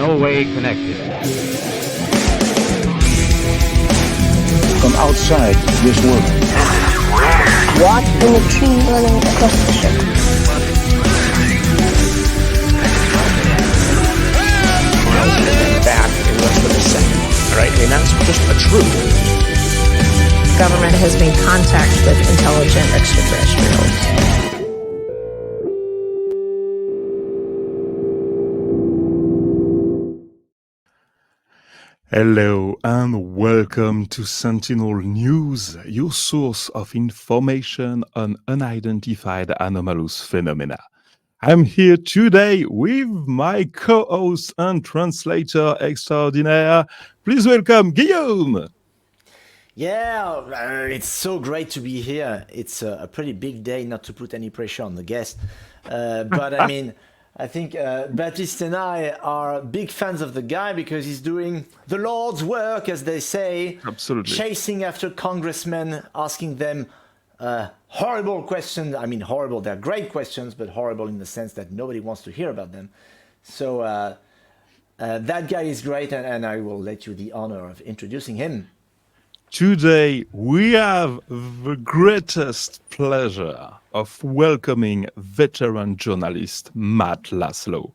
no way connected. From outside this world. What in the tree running across the ship? Back in less than a second. All right, and that's just a truth. Government has made contact with intelligent extraterrestrials. Hello and welcome to Sentinel News, your source of information on unidentified anomalous phenomena. I'm here today with my co-host and translator extraordinaire. Please welcome Guillaume. Yeah, it's so great to be here. It's a pretty big day, not to put any pressure on the guest. But I mean, I think Baptiste and I are big fans of the guy because he's doing the Lord's work, as they say. Absolutely. Chasing after congressmen, asking them horrible questions. I mean, horrible, they're great questions, but horrible in the sense that nobody wants to hear about them. So that guy is great, and I will let you the honor of introducing him. Today, we have the greatest pleasure of welcoming veteran journalist Matt Laslo.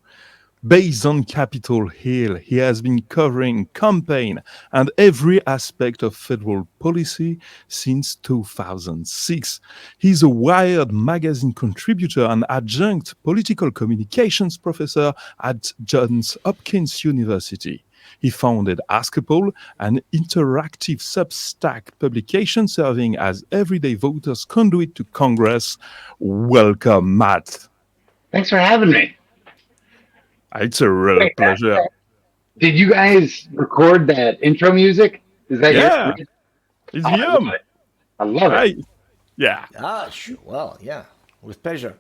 Based on Capitol Hill, he has been covering campaign and every aspect of federal policy since 2006. He's a Wired magazine contributor and adjunct political communications professor at Johns Hopkins University. He founded Ask a Poll, an interactive Substack publication serving as everyday voters' conduit to Congress. Welcome, Matt. Thanks for having me. It's a real pleasure. Did you guys record that intro music? Is that Yeah, your? it's I Guillaume. love it. I love it. Yeah. Well, yeah, with pleasure.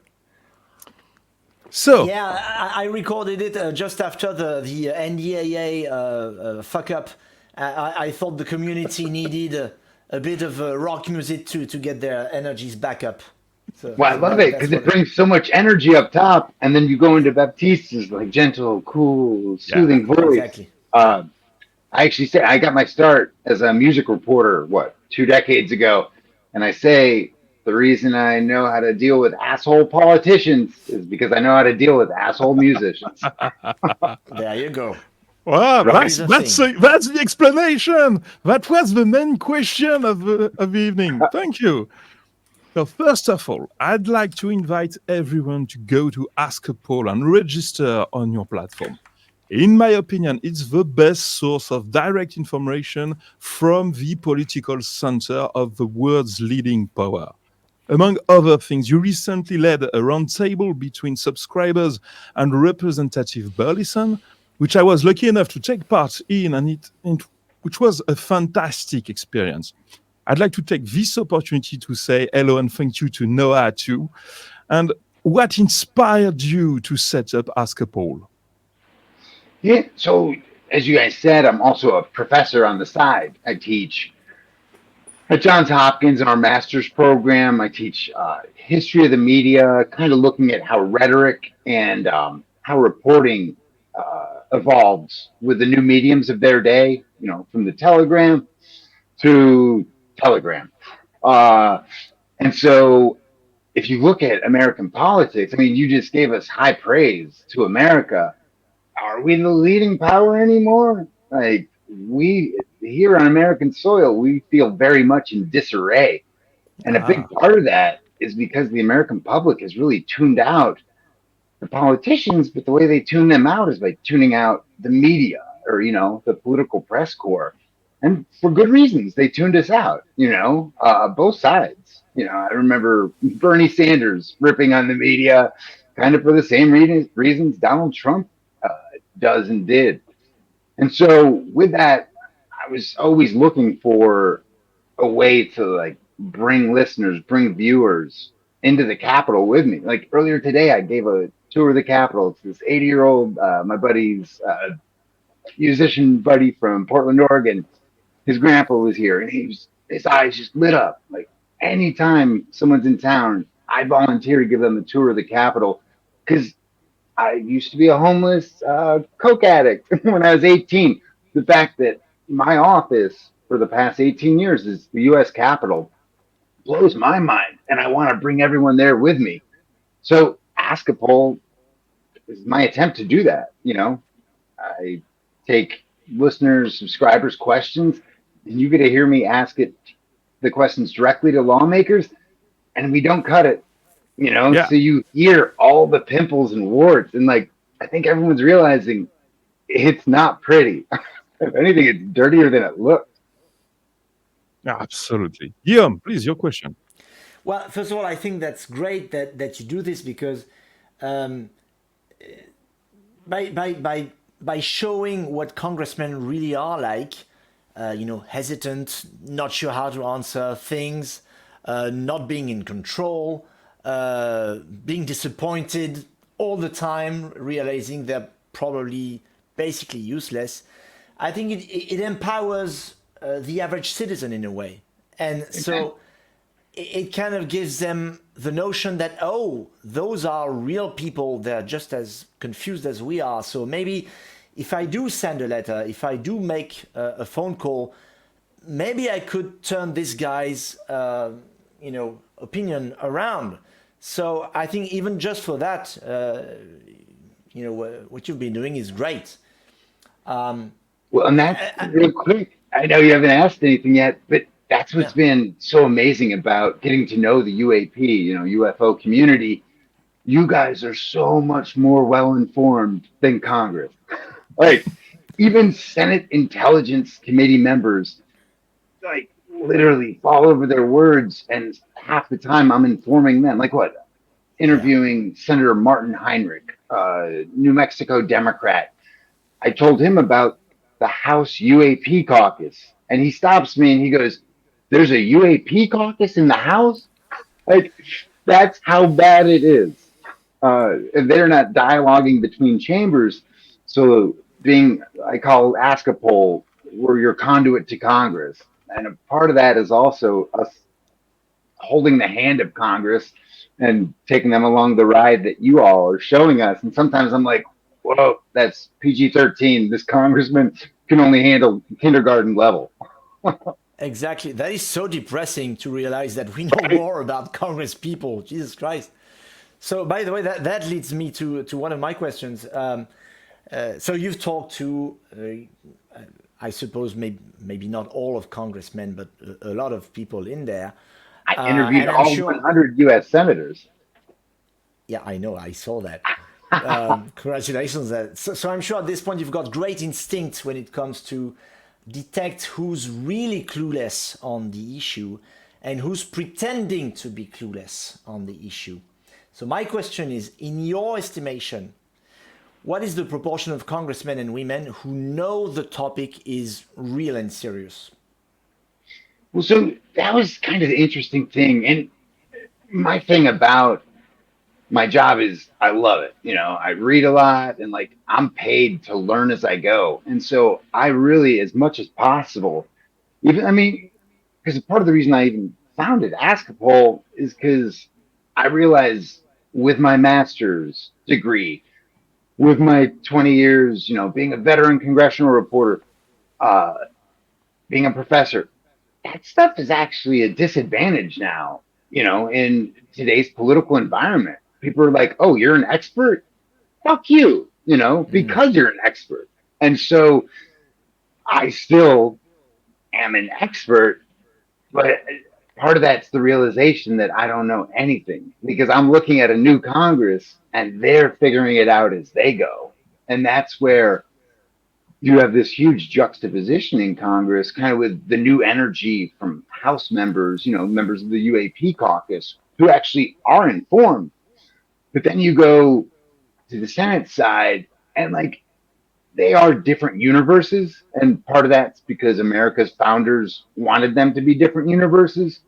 So, Yeah, I recorded it just after the NDAA fuck up. I thought the community needed a bit of rock music to get their energies back up. So, Well, I love it because it brings so much energy up top, and then you go into Baptiste's like gentle, cool, soothing voice. Exactly. I actually say I got my start as a music reporter, 2 decades ago, and I say the reason I know how to deal with asshole politicians is because I know how to deal with asshole musicians. There you go. well, Right. that's the explanation. That was the main question of the evening. Thank you. So first of all, I'd like to invite everyone to go to Ask a Poll and register on your platform. In my opinion, it's the best source of direct information from the political center of the world's leading power. Among other things, you recently led a roundtable between subscribers and Representative Burleson, which I was lucky enough to take part in, which was a fantastic experience. I'd like to take this opportunity to say hello and thank you to Noah too. And what inspired you to set up Ask a Poll? Yeah. So, as you guys said, I'm also a professor on the side. I teach at Johns Hopkins in our master's program. I teach history of the media, kind of looking at how rhetoric and how reporting evolves with the new mediums of their day, from the telegram to Telegram. And so if you look at American politics, I mean, you just gave us high praise to America. Are we the leading power anymore? Like, we here on American soil, we feel very much in disarray. And a big part of that is because the American public has really tuned out the politicians, but the way they tune them out is by tuning out the media or, the political press corps. And for good reasons, they tuned us out, both sides. I remember Bernie Sanders ripping on the media kind of for the same reasons Donald Trump does and did. And so with that, I was always looking for a way to bring listeners, bring viewers into the Capitol with me. Like earlier today, I gave a tour of the Capitol to this 80-year-old, my buddy's musician buddy from Portland, Oregon. His grandpa was here, and his eyes just lit up. Like anytime someone's in town, I volunteer to give them a tour of the Capitol because I used to be a homeless coke addict when I was 18. The fact that my office for the past 18 years is the U.S. Capitol blows my mind, and I want to bring everyone there with me. So Ask a Poll is my attempt to do that. I take listeners, subscribers' questions, and you get to hear me ask the questions directly to lawmakers, and we don't cut it. Yeah, So you hear all the pimples and warts, and like I think everyone's realizing it's not pretty. If anything, it's dirtier than it looks. absolutely. Guillaume, please, your question. Well, first of all, I think that's great that you do this because um, by showing what congressmen really are like, hesitant, not sure how to answer things, not being in control, being disappointed all the time, realizing they're probably basically useless. I think it empowers the average citizen in a way. And so it kind of gives them the notion that, oh, those are real people, they're just as confused as we are. So maybe if I do send a letter, if I do make a phone call, maybe I could turn this guy's opinion around. So I think even just for that, what you've been doing is great. Well, and that's real quick. I know you haven't asked anything yet, but that's what's Yeah, been so amazing about getting to know the UAP, UFO community. You guys are so much more well informed than Congress. Like, even Senate Intelligence Committee members, like, literally fall over their words. And half the time I'm informing them. Like, what? yeah, Interviewing Senator Martin Heinrich, New Mexico Democrat. I told him about the House UAP caucus, and he stops me and he goes, "There's a UAP caucus in the House?" Like, that's how bad it is. And they're not dialoguing between chambers. So, I call Ask a Poll, we're your conduit to Congress. And a part of that is also us holding the hand of Congress and taking them along the ride that you all are showing us. And sometimes I'm like, whoa, that's PG-13. This congressman can only handle kindergarten level. exactly. That is so depressing to realize that we know more about Congress people. Jesus Christ. So, by the way, that leads me to one of my questions. So, you've talked to, I suppose, maybe not all of congressmen, but a lot of people in there. I interviewed And I'm all sure, 100 U.S. senators. yeah, I know, I saw that. Congratulations. So, I'm sure at this point you've got great instinct when it comes to detect who's really clueless on the issue and who's pretending to be clueless on the issue. So my question is, in your estimation, what is the proportion of congressmen and women who know the topic is real and serious? Well, so that was kind of the interesting thing. And my thing about my job is I love it. I read a lot and like I'm paid to learn as I go. And so I really, as much as possible, because part of the reason I even founded Ask a Poll is because I realize with my master's degree, with my 20 years, being a veteran congressional reporter, uh, being a professor, that stuff is actually a disadvantage now, in today's political environment. People are like, oh, you're an expert? Fuck you, because you're an expert. And so I still am an expert, but part of that's the realization that I don't know anything because I'm looking at a new Congress and they're figuring it out as they go. And that's where you have this huge juxtaposition in Congress, kind of with the new energy from House members, members of the UAP caucus who actually are informed. But then you go to the Senate side and like they are different universes. And part of that's because America's founders wanted them to be different universes.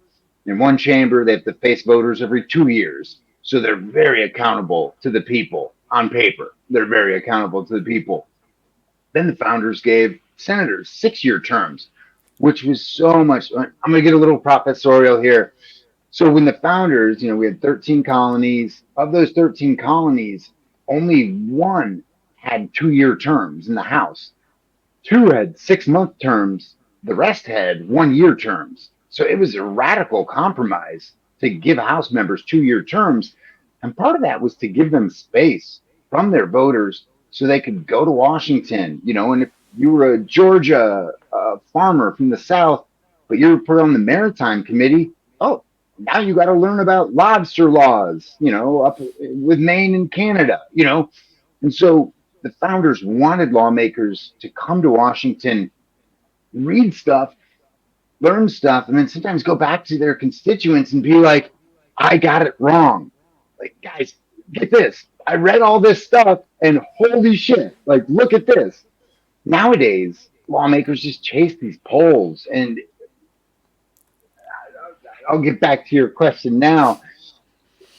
In one chamber, they have to face voters every 2 years. So they're very accountable to the people on paper. They're very accountable to the people. Then the founders gave senators 6-year terms, which was so much. I'm going to get a little professorial here. So when the founders, we had 13 colonies. Of those 13 colonies, only one had 2-year terms in the House. Two had 6-month terms. The rest had 1-year terms. So it was a radical compromise to give House members 2-year terms. And part of that was to give them space from their voters so they could go to Washington, and if you were a Georgia farmer from the South, but you were put on the Maritime Committee, oh, now you got to learn about lobster laws, up with Maine and Canada, And so the founders wanted lawmakers to come to Washington, read stuff, learn stuff, and then sometimes go back to their constituents and be like, I got it wrong. Like, guys, get this. I read all this stuff and holy shit, like, look at this. Nowadays, lawmakers just chase these polls. And I'll get back to your question now.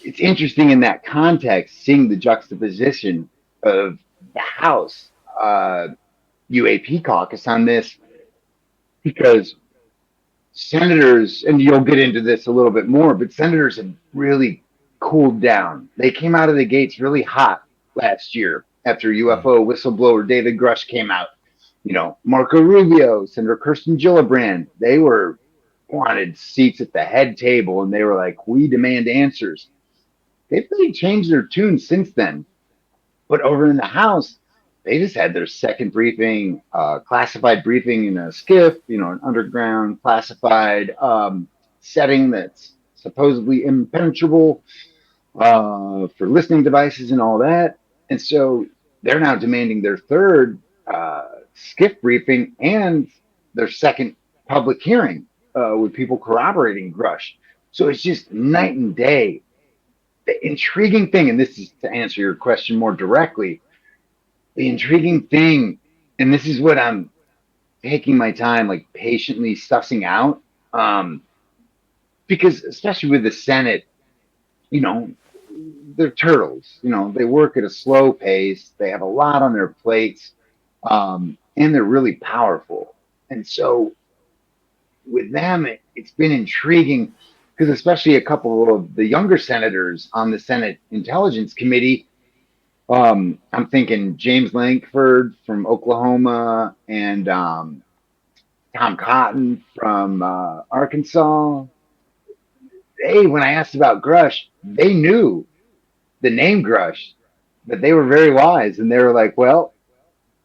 It's interesting in that context, seeing the juxtaposition of the House UAP caucus on this, because senators, and you'll get into this a little bit more, but senators have really cooled down. They came out of the gates really hot last year after UFO whistleblower David Grush came out. Marco Rubio, Senator Kirsten Gillibrand, they wanted seats at the head table, and they were like, we demand answers. They've really changed their tune since then. But over in the House, they just had their second briefing, classified briefing in a skiff, an underground classified setting that's supposedly impenetrable for listening devices and all that. And so they're now demanding their third skiff briefing and their second public hearing with people corroborating Grush. So it's just night and day. The intriguing thing, and this is to answer your question more directly, the intriguing thing, and this is what I'm taking my time, like patiently sussing out, because especially with the Senate, they're turtles. They work at a slow pace. They have a lot on their plates, and they're really powerful. And so with them, it's been intriguing because especially a couple of the younger senators on the Senate Intelligence Committee, I'm thinking James Lankford from Oklahoma and Tom Cotton from Arkansas. When I asked about Grush, they knew the name Grush, but they were very wise, and they were like, "Well,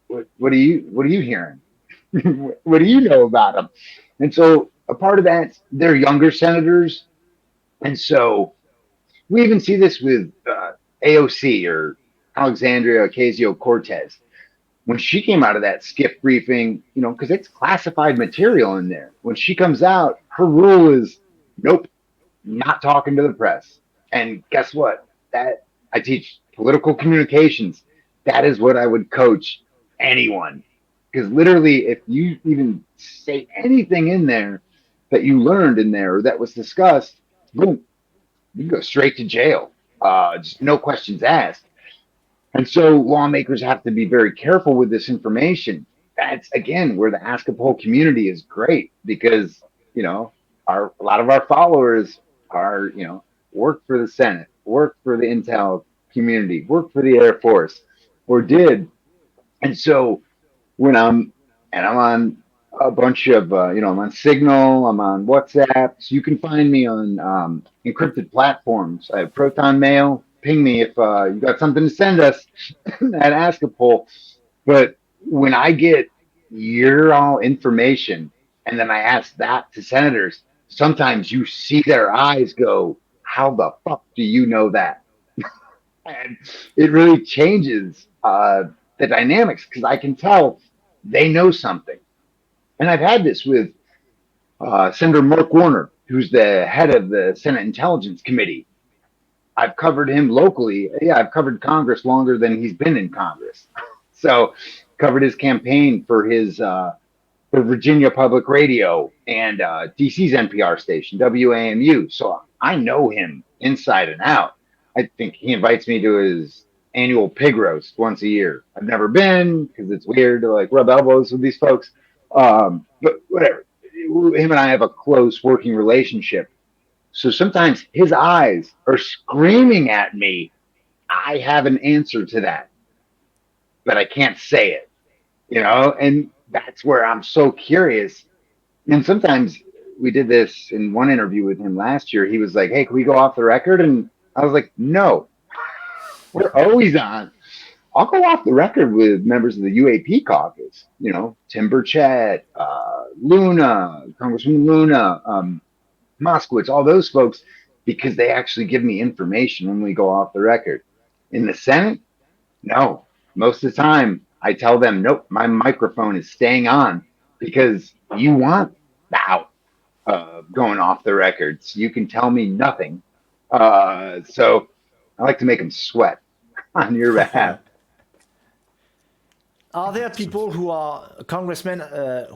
what are you hearing? What do you know about him?" And so a part of that, they're younger senators, and so we even see this with AOC or Alexandria Ocasio-Cortez. When she came out of that skiff briefing, because it's classified material in there. When she comes out, her rule is, nope, not talking to the press. And guess what? That I teach political communications. That is what I would coach anyone. Because literally, if you even say anything in there that you learned in there or that was discussed, boom, you go straight to jail. Just no questions asked. And so lawmakers have to be very careful with this information. That's again where the Ask a Poll community is great because a lot of our followers are work for the Senate, work for the intel community, work for the Air Force, or did. And so when I'm on a bunch of I'm on Signal, I'm on WhatsApp, so you can find me on encrypted platforms. I have Proton Mail. Ping me if you got something to send us at Ask a Poll. But when I get your all information and then I ask that to senators, sometimes you see their eyes go, how the fuck do you know that? And it really changes the dynamics because I can tell they know something. And I've had this with Senator Mark Warner, who's the head of the Senate Intelligence Committee. I've covered him locally. Yeah, I've covered Congress longer than he's been in Congress. So covered his campaign for his for Virginia Public Radio and DC's NPR station, WAMU. So I know him inside and out. I think he invites me to his annual pig roast once a year. I've never been because it's weird to like rub elbows with these folks. But whatever. Him and I have a close working relationship. So sometimes his eyes are screaming at me I have an answer to that, but I can't say it, and that's where I'm so curious. And sometimes we did this in one interview with him last year. He was like, "Hey, can we go off the record?" And I was like, "No, we're always on." I'll go off the record with members of the UAP caucus, Tim Burchett, Luna, Congressman Luna, Moskowitz, all those folks, because they actually give me information when we go off the record. In the Senate, no. Most of the time, I tell them, nope, my microphone is staying on because you want the out going off the record. So you can tell me nothing. So I like to make them sweat on your behalf. Are there people who are congressmen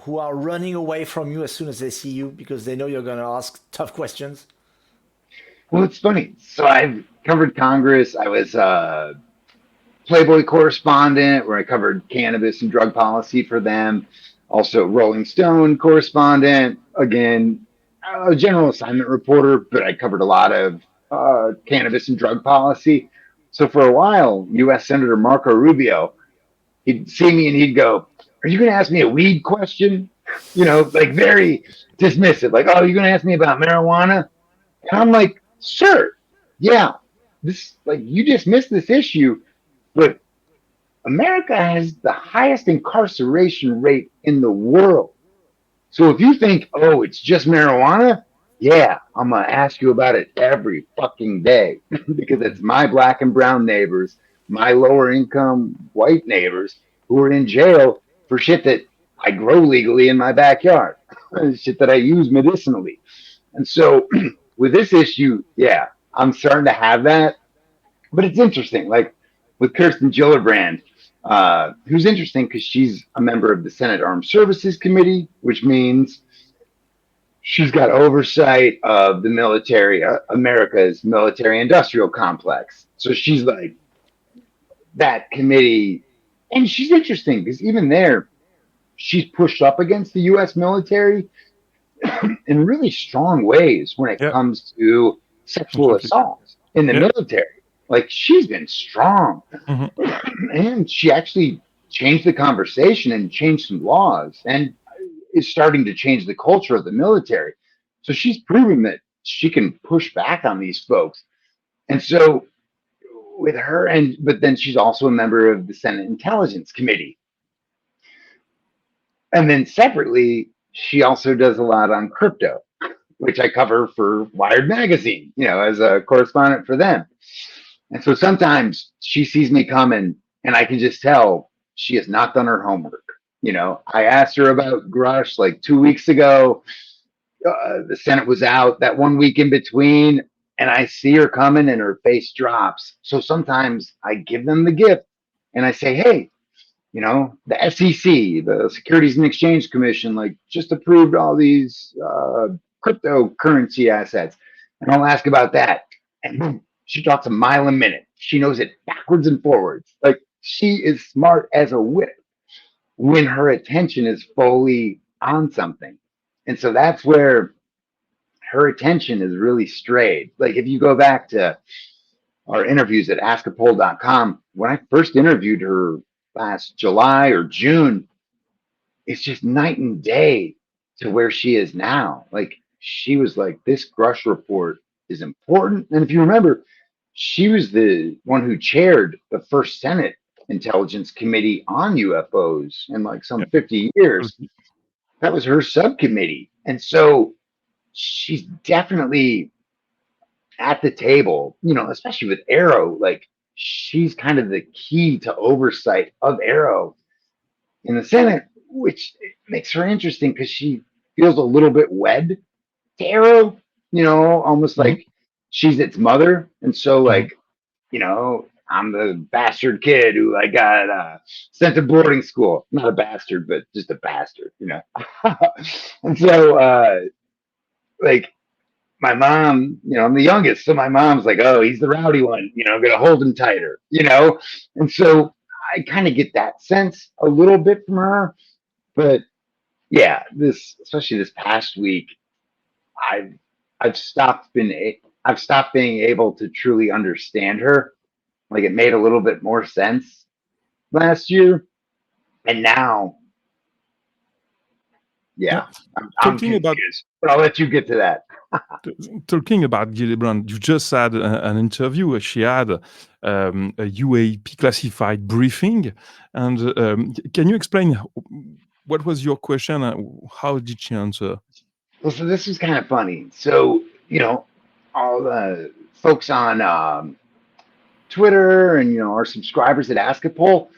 who are running away from you as soon as they see you because they know you're going to ask tough questions? Well, it's funny. So I've covered Congress. I was Playboy correspondent where I covered cannabis and drug policy for them. Also, Rolling Stone correspondent. Again, a general assignment reporter, but I covered a lot of cannabis and drug policy. So for a while, U.S. Senator Marco Rubio, he'd see me and he'd go, "Are you going to ask me a weed question?" Like very dismissive, like, "Oh, you're going to ask me about marijuana?" And I'm like, "Sir, yeah, this like you just missed this issue, but America has the highest incarceration rate in the world. So if you think, oh, it's just marijuana, yeah, I'm going to ask you about it every fucking day because it's my black and brown neighbors, my lower income white neighbors who are in jail for shit that I grow legally in my backyard, shit that I use medicinally." And so with this issue, yeah, I'm starting to have that. But it's interesting, like with Kirsten Gillibrand, who's interesting because she's a member of the Senate Armed Services Committee, which means she's got oversight of the military, America's military industrial complex. So she's like that committee. And she's interesting because even there, she's pushed up against the U.S. military in really strong ways when it Yeah, comes to sexual absolutely. assault in the Yeah. military. Like she's been strong. Mhm. And she actually changed the conversation and changed some laws and is starting to change the culture of the military. So she's proven that she can push back on these folks. And so with her, but then she's also a member of the Senate Intelligence Committee. And then separately, she also does a lot on crypto, which I cover for Wired Magazine, as a correspondent for them. And so sometimes she sees me coming and I can just tell she has not done her homework. I asked her about Grush like 2 weeks ago. The Senate was out that 1 week in between, and I see her coming and her face drops. So sometimes I give them the gift and I say, "Hey, the SEC, the Securities and Exchange Commission, like just approved all these cryptocurrency assets." And I'll ask about that. And boom, she talks a mile a minute. She knows it backwards and forwards. Like she is smart as a whip when her attention is fully on something. And so that's where her attention is really strayed. Like if you go back to our interviews at askapol.com, when I first interviewed her last July or June, it's just night and day to where she is now. Like she was like, this Grush report is important. And if you remember, she was the one who chaired the first Senate Intelligence Committee on UFOs in like some Yeah, 50 years. absolutely. That was her subcommittee. And so she's definitely at the table, especially with Arrow. Like she's kind of the key to oversight of Arrow in the Senate, which makes her interesting because she feels a little bit wed to Arrow, almost Mhm. like she's its mother. And so, Mhm. like, I'm the bastard kid who I got sent to boarding school. Not a bastard, but just a bastard. And so, like, my mom, I'm the youngest. So my mom's like, "Oh, he's the rowdy one, gonna hold him tighter. And so I kind of get that sense a little bit from her. But yeah, especially this past week, I've I've stopped being able to truly understand her, Like it made a little bit more sense last year. And now, Yeah. yeah, I'm Talking about confused. But I'll let you get to that. talking about Gillibrand, you just had an interview. She had a UAP classified briefing, and can you explain what was your question? How did she answer? Well, so this is kind of funny. So, all the folks on Twitter and, our subscribers at Ask a Poll.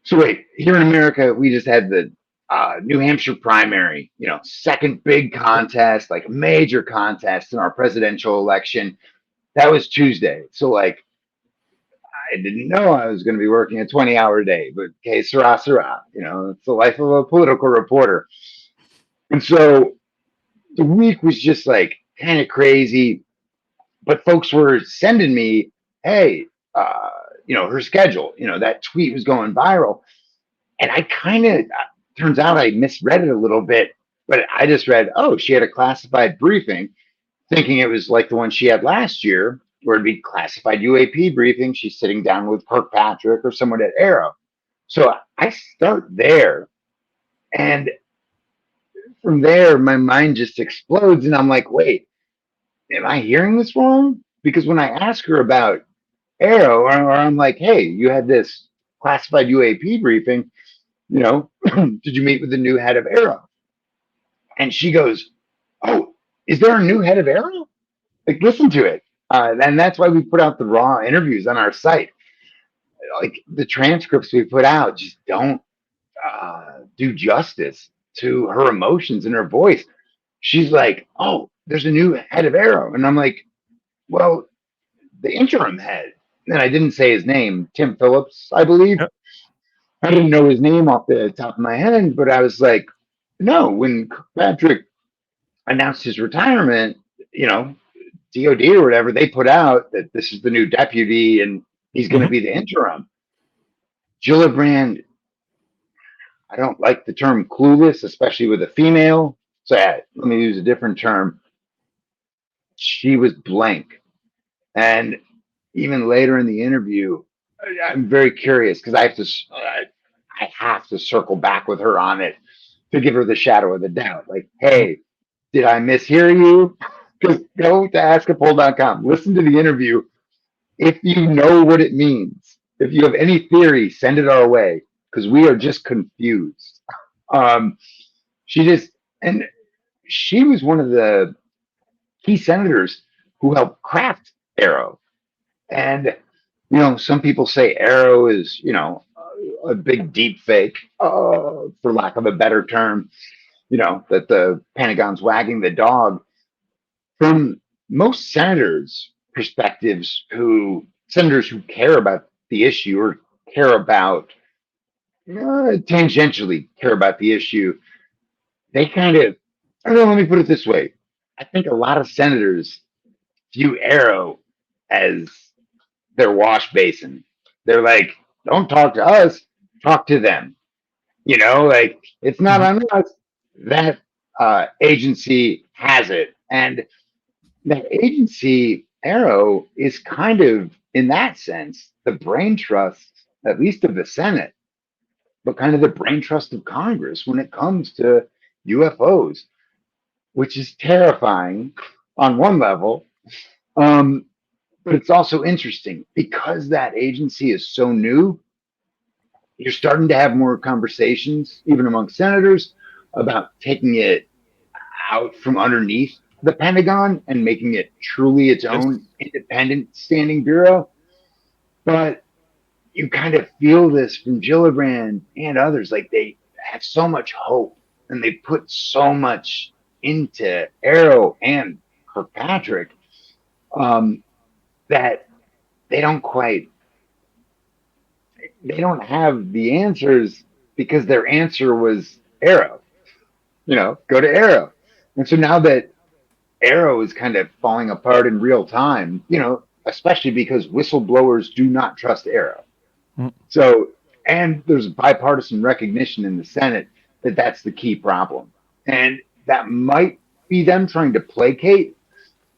So wait, here in America, we just had the New Hampshire primary, second big contest, like a major contest in our presidential election. That was Tuesday. So like, I didn't know I was going to be working a 20-hour day, but okay, sirrah, sirrah, it's the life of a political reporter. And so the week was just like kind of crazy, but folks were sending me, hey, her schedule, that tweet was going viral. And I kind of, turns out I misread it a little bit, but I just read, oh, she had a classified briefing, thinking it was like the one she had last year, where it'd be classified UAP briefing. She's sitting down with Kirkpatrick or someone at Arrow. So I start there. And from there, my mind just explodes. And I'm like, wait, am I hearing this wrong? Because when I ask her about Arrow, or I'm like, hey, you had this classified UAP briefing, did you meet with the new head of Arrow? And she goes, oh, is there a new head of Arrow? Like, listen to it. And that's why we put out the raw interviews on our site. Like, the transcripts we put out just don't do justice to her emotions and her voice. She's like, oh, there's a new head of Arrow. And I'm like, well, the interim head. And I didn't say his name, Tim Phillips, I believe. Yep. I didn't know his name off the top of my head, but I was like, no, when Patrick announced his retirement, DOD or whatever, they put out that this is the new deputy and he's going to be the interim. Gillibrand, I don't like the term clueless, especially with a female. So let me use a different term. She was blank. And even later in the interview, I'm very curious because I have to circle back with her on it to give her the shadow of the doubt. Like, hey, did I mishear you? Just go to askapol.com, listen to the interview. If you know what it means, if you have any theory, send it our way because we are just confused. She was one of the key senators who helped craft Arrow. And, some people say Arrow is, a big deep fake, for lack of a better term, that the Pentagon's wagging the dog. From most senators' perspectives, senators who care about the issue or care about, tangentially care about the issue, they kind of, I don't know, let me put it this way. I think a lot of senators view Arrow as their wash basin. They're like, don't talk to us, talk to them. Like it's not on us. That agency has it. And that agency, Arrow, is kind of, in that sense, the brain trust, at least of the Senate, but kind of the brain trust of Congress when it comes to UFOs, which is terrifying on one level. But it's also interesting because that agency is so new. You're starting to have more conversations, even among senators, about taking it out from underneath the Pentagon and making it truly its Yes. own independent standing bureau. But you kind of feel this from Gillibrand and others. Like they have so much hope and they put so much into Arrow and Kirkpatrick that they don't have the answers because their answer was Arrow. Go to Arrow. And so now that Arrow is kind of falling apart in real time, especially because whistleblowers do not trust Arrow. Mm. So, and there's bipartisan recognition in the Senate that that's the key problem. And that might be them trying to placate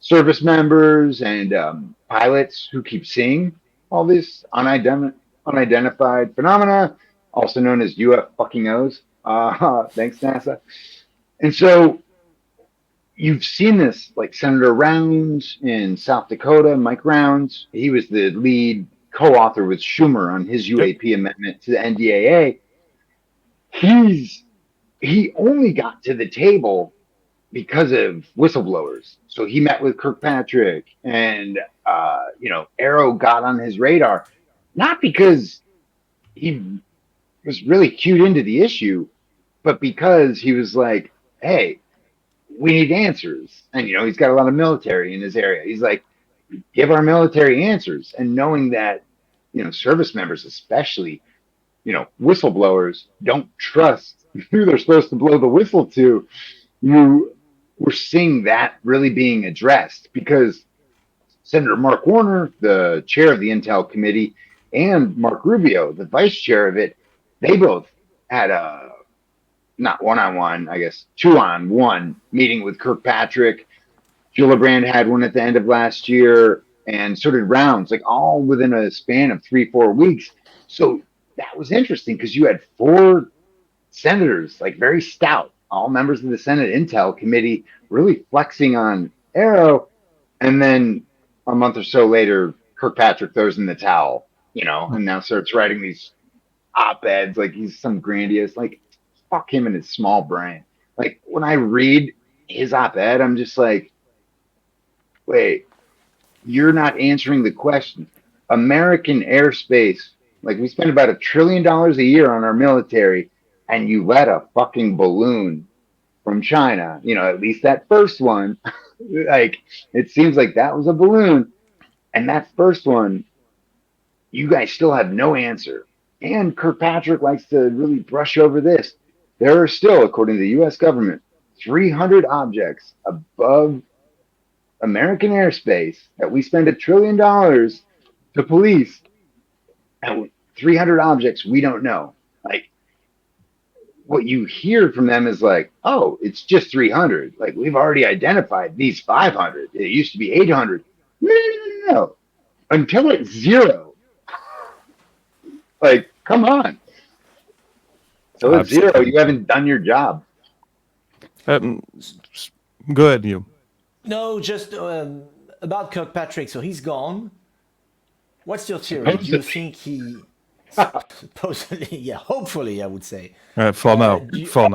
service members and pilots who keep seeing all these unidentified phenomena, also known as UFOs. Thanks, NASA. And so you've seen this, like Senator Rounds in South Dakota, Mike Rounds. He was the lead co-author with Schumer on his Yep. UAP amendment to the NDAA. He only got to the table because of whistleblowers. So he met with Kirkpatrick, and Arrow got on his radar, not because he was really cued into the issue, but because he was like, "Hey, we need answers," and he's got a lot of military in his area. He's like, "Give our military answers," and knowing that service members, especially whistleblowers, don't trust who they're supposed to blow the whistle to. We're seeing that really being addressed because Senator Mark Warner, the chair of the Intel Committee, and Mark Rubio, the vice chair of it, they both had a not one-on-one, I guess, two-on-one meeting with Kirkpatrick. Gillibrand had one at the end of last year, and so did Rounds, like all within a span of 3-4 weeks. So that was interesting because you had four senators, like very stout, all members of the Senate Intel Committee, really flexing on Arrow. And then a month or so later, Kirkpatrick throws in the towel, and now starts writing these op-eds like he's some grandiose, like, fuck him and his small brain. Like, when I read his op-ed, I'm just like, wait, you're not answering the question. American airspace, like, we spend about $1 trillion a year on our military, and you let a fucking balloon from China, at least that first one, like, it seems like that was a balloon. And that first one, you guys still have no answer. And Kirkpatrick likes to really brush over this. There are still, according to the US government, 300 objects above American airspace that we spend $1 trillion to police, and 300 objects we don't know. Like, what you hear from them is like, oh, it's just 300. Like, we've already identified these 500. It used to be 800. No. Until it's zero. Like, come on. So it's zero. You haven't done your job. Go ahead, you. No, just about Kirkpatrick. So he's gone. What's your theory? Do you think he supposedly, yeah, hopefully, I would say. For now. For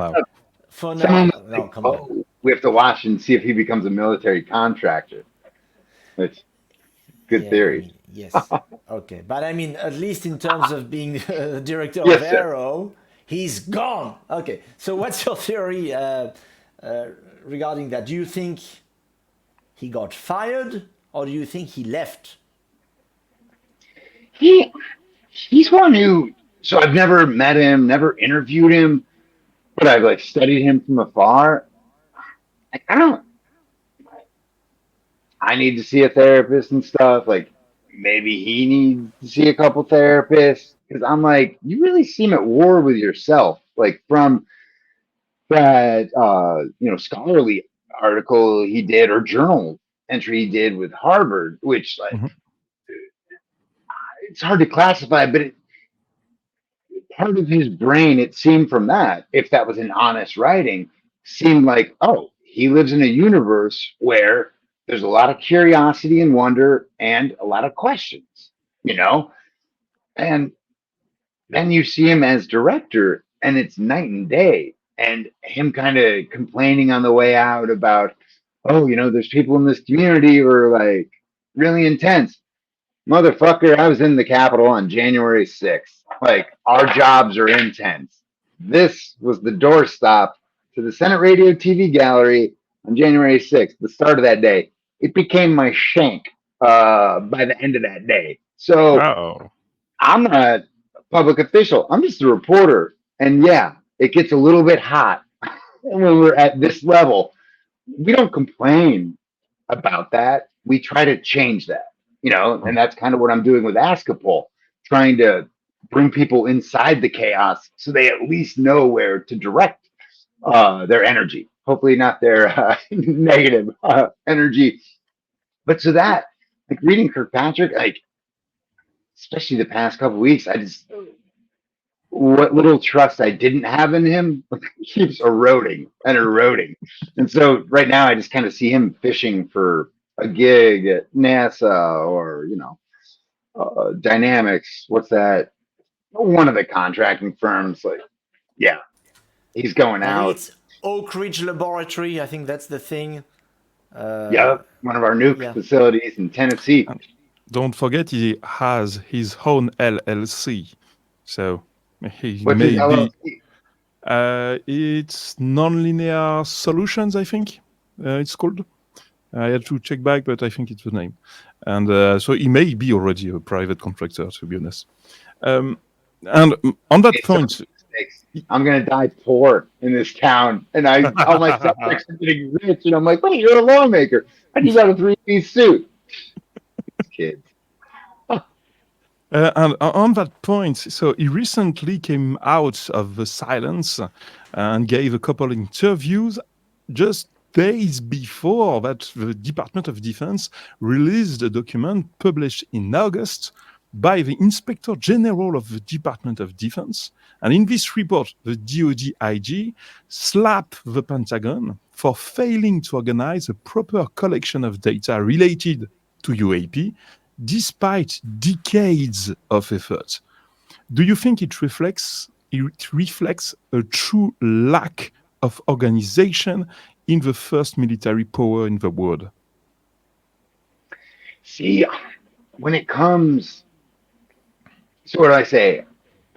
now. No, come on. We have to watch and see if he becomes a military contractor. It's good theory. I mean, yes. Okay. But I mean, at least in terms of being the director of Arrow, he's gone. Okay. So what's your theory regarding that? Do you think he got fired, or do you think he left? He's one who, so I've never met him, never interviewed him, but I've like studied him from afar. Like, I need to see a therapist and stuff. Like, maybe he needs to see a couple therapists, because I'm like, you really seem at war with yourself. Like, from that scholarly article he did, or journal entry he did with Harvard, which, like, it's hard to classify, but part of his brain, it seemed from that, if that was an honest writing, seemed like, oh, he lives in a universe where there's a lot of curiosity and wonder and a lot of questions, and then you see him as director, and it's night and day. And him kind of complaining on the way out about, oh, there's people in this community who are like really intense. Motherfucker, I was in the Capitol on January 6th. Like, our jobs are intense. This was the doorstop to the Senate Radio TV Gallery on January 6th, the start of that day. It became my shank by the end of that day. So I'm not a public official. I'm just a reporter. And yeah, it gets a little bit hot when we're at this level. We don't complain about that. We try to change that. And that's kind of what I'm doing with Askapol, trying to bring people inside the chaos so they at least know where to direct their energy. Hopefully not their negative energy. But so that, like, reading Kirkpatrick, like, especially the past couple weeks, I just what little trust I didn't have in him keeps eroding and eroding. And so right now I just kind of see him fishing for a gig at NASA or, Dynamics. What's that? One of the contracting firms. Like, yeah, he's going I think out. it's Oak Ridge Laboratory. I think that's the thing. Yep, one of our nuke Yeah. facilities in Tennessee. Don't forget, he has his own LLC. So he What's his may be. LLC? It's Nonlinear Solutions, I think it's called. I had to check back, but I think it's the name. And so he may be already a private contractor, to be honest. And on that point, I'm gonna die poor in this town, and all my subjects are getting rich, and I'm like, wait, you're a lawmaker. How do you got a 3-piece suit? Kids. And on that point, so he recently came out of the silence and gave a couple interviews just days before that the Department of Defense released a document published in August by the Inspector General of the Department of Defense. And in this report, the DoD IG slapped the Pentagon for failing to organize a proper collection of data related to UAP, despite decades of effort. Do you think it reflects a true lack of organization in the first military power in the world? See, when it comes, so what do I say?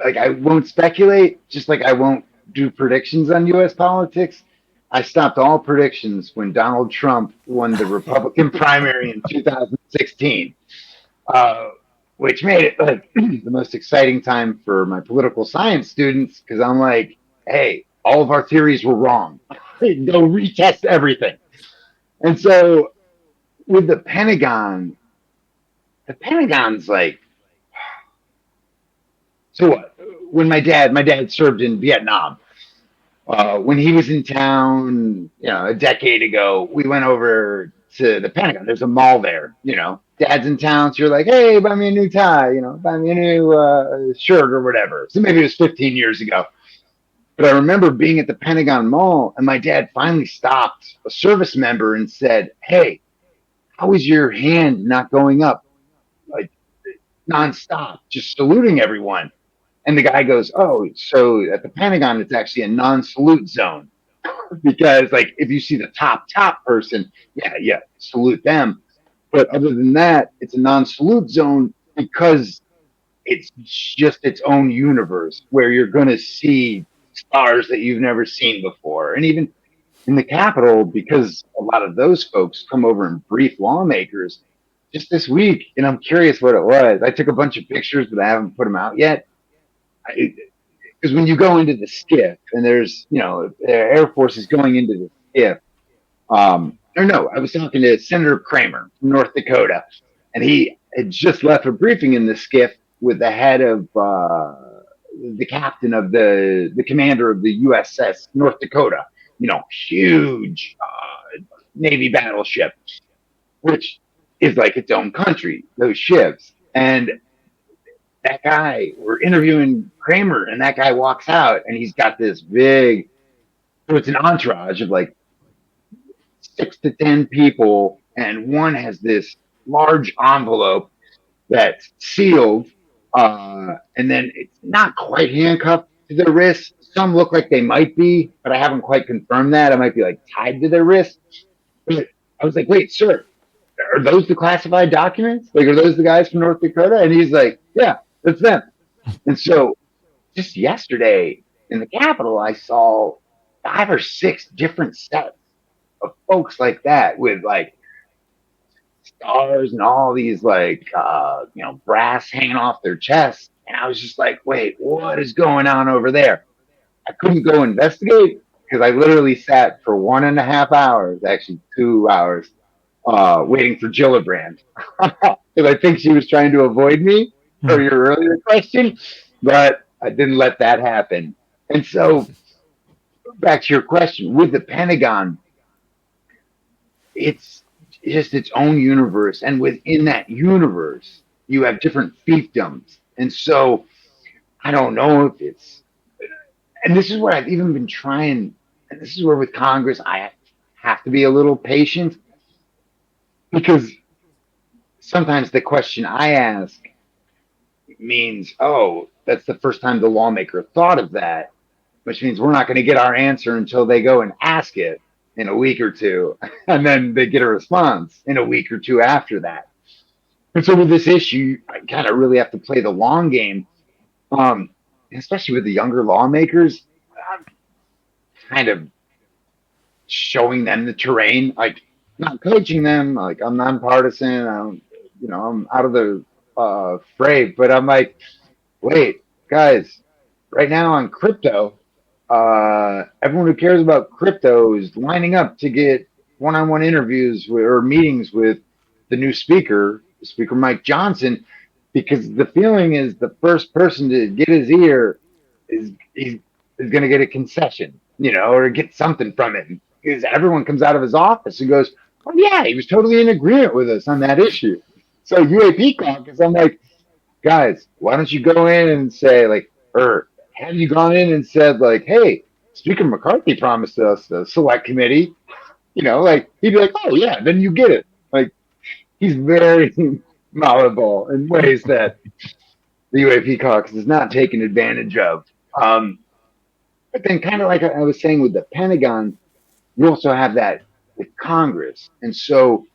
Like, I won't speculate, just like I won't do predictions on U.S. politics. I stopped all predictions when Donald Trump won the Republican primary in 2016. Which made it like the most exciting time for my political science students because I'm like, hey, all of our theories were wrong. Go retest everything. And so with the Pentagon's like, so what? When my dad served in Vietnam. When he was in town, a decade ago, we went over to the Pentagon. There's a mall there, Dad's in town, so you're like, hey, buy me a new tie, buy me a new shirt or whatever. So maybe it was 15 years ago. But I remember being at the Pentagon Mall, and my dad finally stopped a service member and said, hey, how is your hand not going up, like nonstop, just saluting everyone? And the guy goes, oh, so at the Pentagon, it's actually a non-salute zone. Because, like, if you see the top person, yeah, salute them. But other than that, it's a non-salute zone because it's just its own universe where you're going to see stars that you've never seen before. And even in the Capitol, because a lot of those folks come over and brief lawmakers just this week, and I'm curious what it was. I took a bunch of pictures, but I haven't put them out yet. Because when you go into the skiff and there's, the Air Force is going into the skiff, or no, I was talking to Senator Kramer from North Dakota, and he had just left a briefing in the skiff with the head of the captain of the commander of the USS North Dakota, huge Navy battleship, which is like its own country, those ships. And that guy, we're interviewing Kramer, and that guy walks out, and he's got this big, so it's an entourage of like 6 to 10 people, and one has this large envelope that's sealed, and then it's not quite handcuffed to their wrists. Some look like they might be, but I haven't quite confirmed that. It might be like tied to their wrists. But I was like, wait, sir, are those the classified documents? Like, are those the guys from North Dakota? And he's like, yeah, that's them. And so just yesterday in the Capitol, I saw 5 or 6 different sets of folks like that with like stars and all these like, brass hanging off their chests. And I was just like, wait, what is going on over there? I couldn't go investigate because I literally sat for 1.5 hours, actually 2 hours, waiting for Gillibrand. Because I think she was trying to avoid me for your earlier question, but I didn't let that happen. And so back to your question, with the Pentagon, it's just its own universe. And within that universe, you have different fiefdoms. And so I don't know if it's, and this is where I've even been trying, and this is where with Congress, I have to be a little patient because sometimes the question I ask means, oh, that's the first time the lawmaker thought of that, which means we're not going to get our answer until they go and ask it in a week or two. And then they get a response in a week or two after that. And so with this issue, I kind of really have to play the long game, especially with the younger lawmakers. I'm kind of showing them the terrain, like not coaching them. Like I'm nonpartisan. I'm out of the fray, but I'm like, wait, guys, right now on crypto, everyone who cares about crypto is lining up to get one-on-one interviews or meetings with the new speaker, Speaker Mike Johnson, because the feeling is the first person to get his ear is going to get a concession, or get something from it. Because everyone comes out of his office and goes, "Oh yeah, he was totally in agreement with us on that issue." So UAP caucus, I'm like, guys, why don't you go in and say like, or have you gone in and said like, hey, Speaker McCarthy promised us the select committee, like he'd be like, oh yeah, then you get it. Like he's very malleable in ways that the UAP caucus is not taken advantage of. But then kind of like I was saying with the Pentagon, you also have that with Congress. And so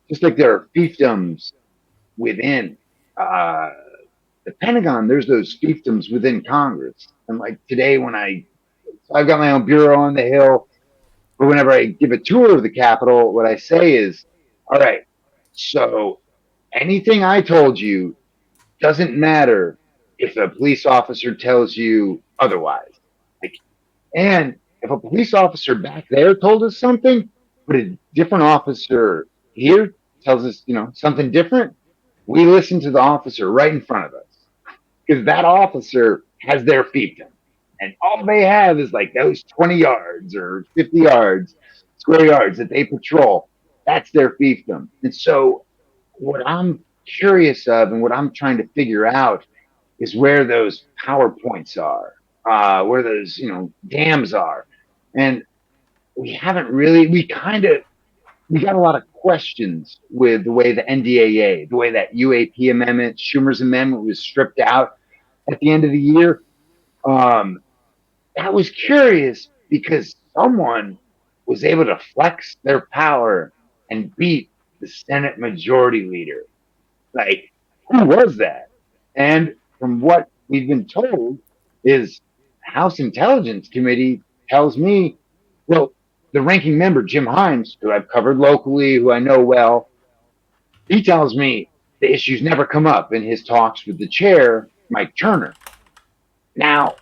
just like there are fiefdoms within the Pentagon, there's those fiefdoms within Congress. And like today, I've got my own bureau on the Hill, but whenever I give a tour of the Capitol, what I say is, all right, so anything I told you doesn't matter if a police officer tells you otherwise. Like, and if a police officer back there told us something, but a different officer here tells us, something different, we listen to the officer right in front of us because that officer has their fiefdom. And all they have is like those 20 yards or 50 yards, square yards that they patrol. That's their fiefdom. And so, what I'm curious of and what I'm trying to figure out is where those power points are, where those, dams are. And we haven't really, we got a lot of questions with the way the NDAA, the way that UAP amendment, Schumer's amendment was stripped out at the end of the year. That was curious because someone was able to flex their power and beat the Senate Majority Leader. Like, who was that? And from what we've been told is House Intelligence Committee tells me, well, the ranking member, Jim Himes, who I've covered locally, who I know well, he tells me the issues never come up in his talks with the chair, Mike Turner. Now,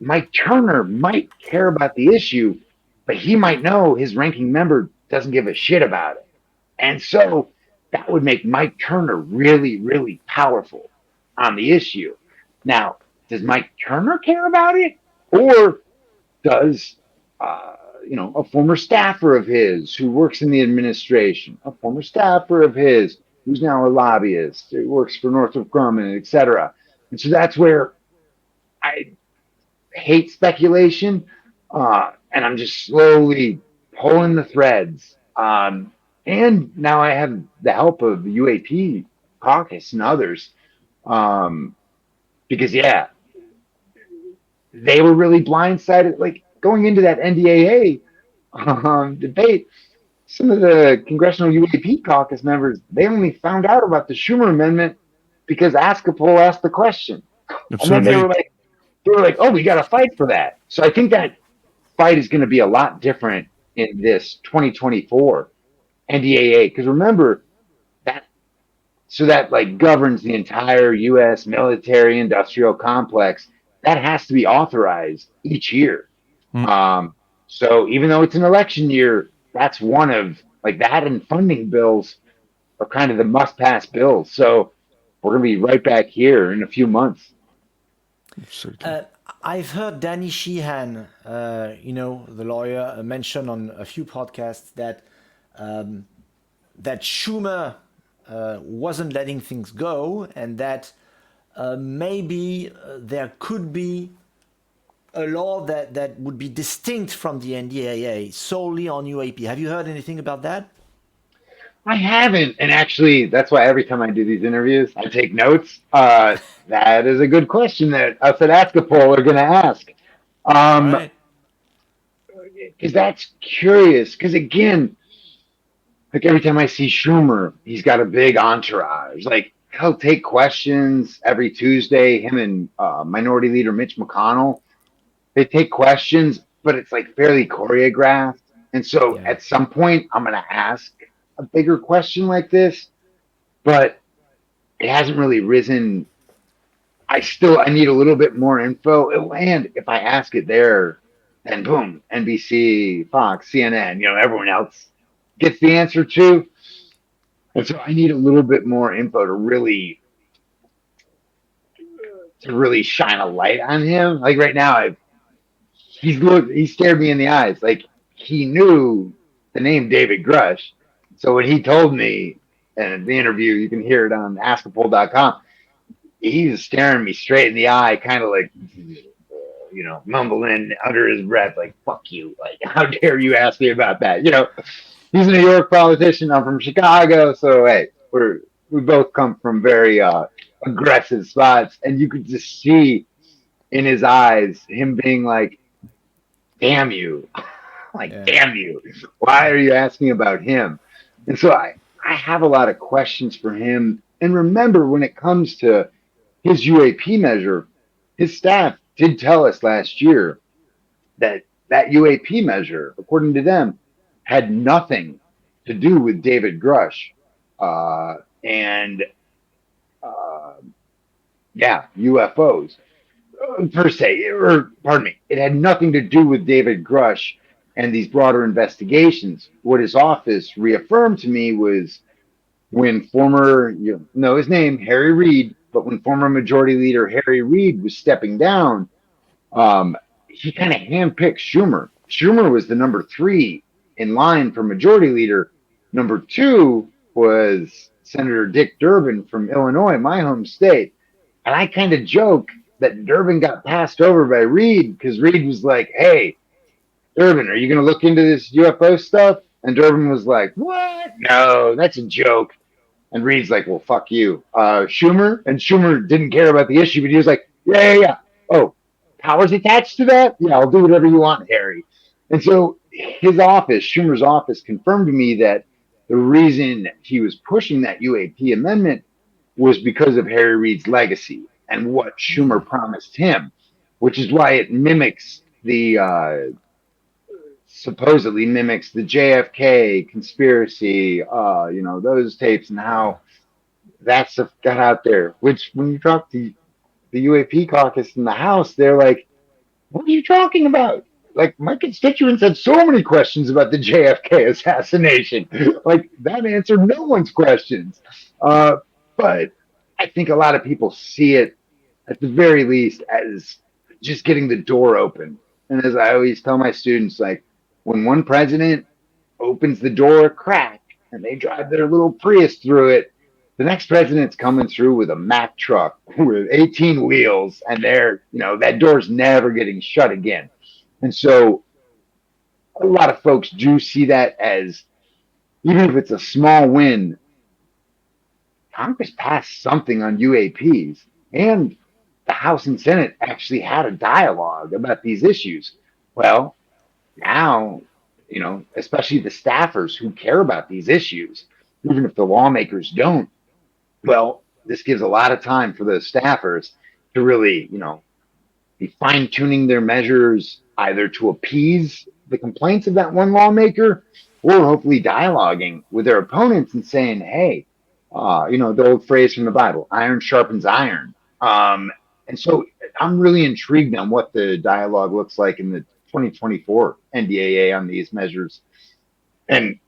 Mike Turner might care about the issue, but he might know his ranking member doesn't give a shit about it. And so that would make Mike Turner really, really powerful on the issue. Now, does Mike Turner care about it? Or does, a former staffer of his who works in the administration, a former staffer of his who's now a lobbyist, who works for Northrop Grumman, et cetera. And so that's where I hate speculation, and I'm just slowly pulling the threads. And now I have the help of the UAP caucus and others, because they were really blindsided. Like going into that NDAA debate, some of the congressional UAP caucus members, they only found out about the Schumer amendment because Askapol asked the question, and then they were like, "Oh, we got to fight for that." So I think that fight is going to be a lot different in this 2024 NDAA, because remember that, so that like governs the entire U.S. military industrial complex. That has to be authorized each year. So even though it's an election year, that's one of like that, and funding bills are kind of the must-pass bills. So we're going to be right back here in a few months. I've heard Danny Sheehan, the lawyer, mention on a few podcasts that that Schumer wasn't letting things go, and that maybe there could be a law that would be distinct from the NDAA solely on UAP. Have you heard anything about that? I haven't, and actually, that's why every time I do these interviews, I take notes. That is a good question that us at Askapol are going to ask. All Um, right. because that's curious. Because again, like every time I see Schumer, he's got a big entourage. Like he'll take questions every Tuesday. Him and Minority Leader Mitch McConnell, they take questions, but it's like fairly choreographed. And so Yeah. at some point, I'm going to ask a bigger question like this, but it hasn't really risen. I need a little bit more info. And if I ask it there, then boom, NBC, Fox, CNN, everyone else gets the answer too. And so I need a little bit more info to really shine a light on him. Like right now, he stared me in the eyes. Like he knew the name David Grush. So when he told me in the interview, you can hear it on askapol.com, he was staring me straight in the eye, kind of like, mumbling under his breath, like, fuck you. Like, how dare you ask me about that? He's a New York politician. I'm from Chicago. So, hey, we both come from very aggressive spots. And you could just see in his eyes him being like, damn you. Like, Yeah. damn you. Why are you asking about him? And so I have a lot of questions for him. And remember, when it comes to his UAP measure, his staff did tell us last year that UAP measure, according to them, had nothing to do with David Grush. And yeah, UFOs per se, or pardon me, it had nothing to do with David Grush and these broader investigations. What his office reaffirmed to me was when former, know his name, Harry Reid, but when former Majority Leader Harry Reid was stepping down, he kind of handpicked Schumer. Schumer was the number 3 in line for Majority Leader. Number 2 was Senator Dick Durbin from Illinois, my home state. And I kind of joke that Durbin got passed over by Reid because Reid was like, hey, Durbin, are you going to look into this UFO stuff? And Durbin was like, what? No, that's a joke. And Reid's like, well, fuck you. Schumer? And Schumer didn't care about the issue, but he was like, yeah. Oh, powers attached to that? Yeah, I'll do whatever you want, Harry. And so his office, Schumer's office, confirmed to me that the reason he was pushing that UAP amendment was because of Harry Reid's legacy and what Schumer promised him, which is why it supposedly mimics the JFK conspiracy, those tapes and how that stuff got out there. Which, when you talk to the UAP caucus in the House, they're like, what are you talking about? Like, my constituents had so many questions about the JFK assassination. Like, that answered no one's questions. But I think a lot of people see it, at the very least, as just getting the door open. And as I always tell my students, like, when one president opens the door a crack and they drive their little Prius through it, the next president's coming through with a Mack truck with 18 wheels, and that door's never getting shut again. And so a lot of folks do see that as, even if it's a small win, Congress passed something on UAPs, and the House and Senate actually had a dialogue about these issues. Well, now, especially the staffers who care about these issues, even if the lawmakers don't, well, this gives a lot of time for those staffers to really, be fine-tuning their measures either to appease the complaints of that one lawmaker or hopefully dialoguing with their opponents and saying, hey, the old phrase from the Bible, iron sharpens iron. And so I'm really intrigued on what the dialogue looks like in the 2024 NDAA on these measures. And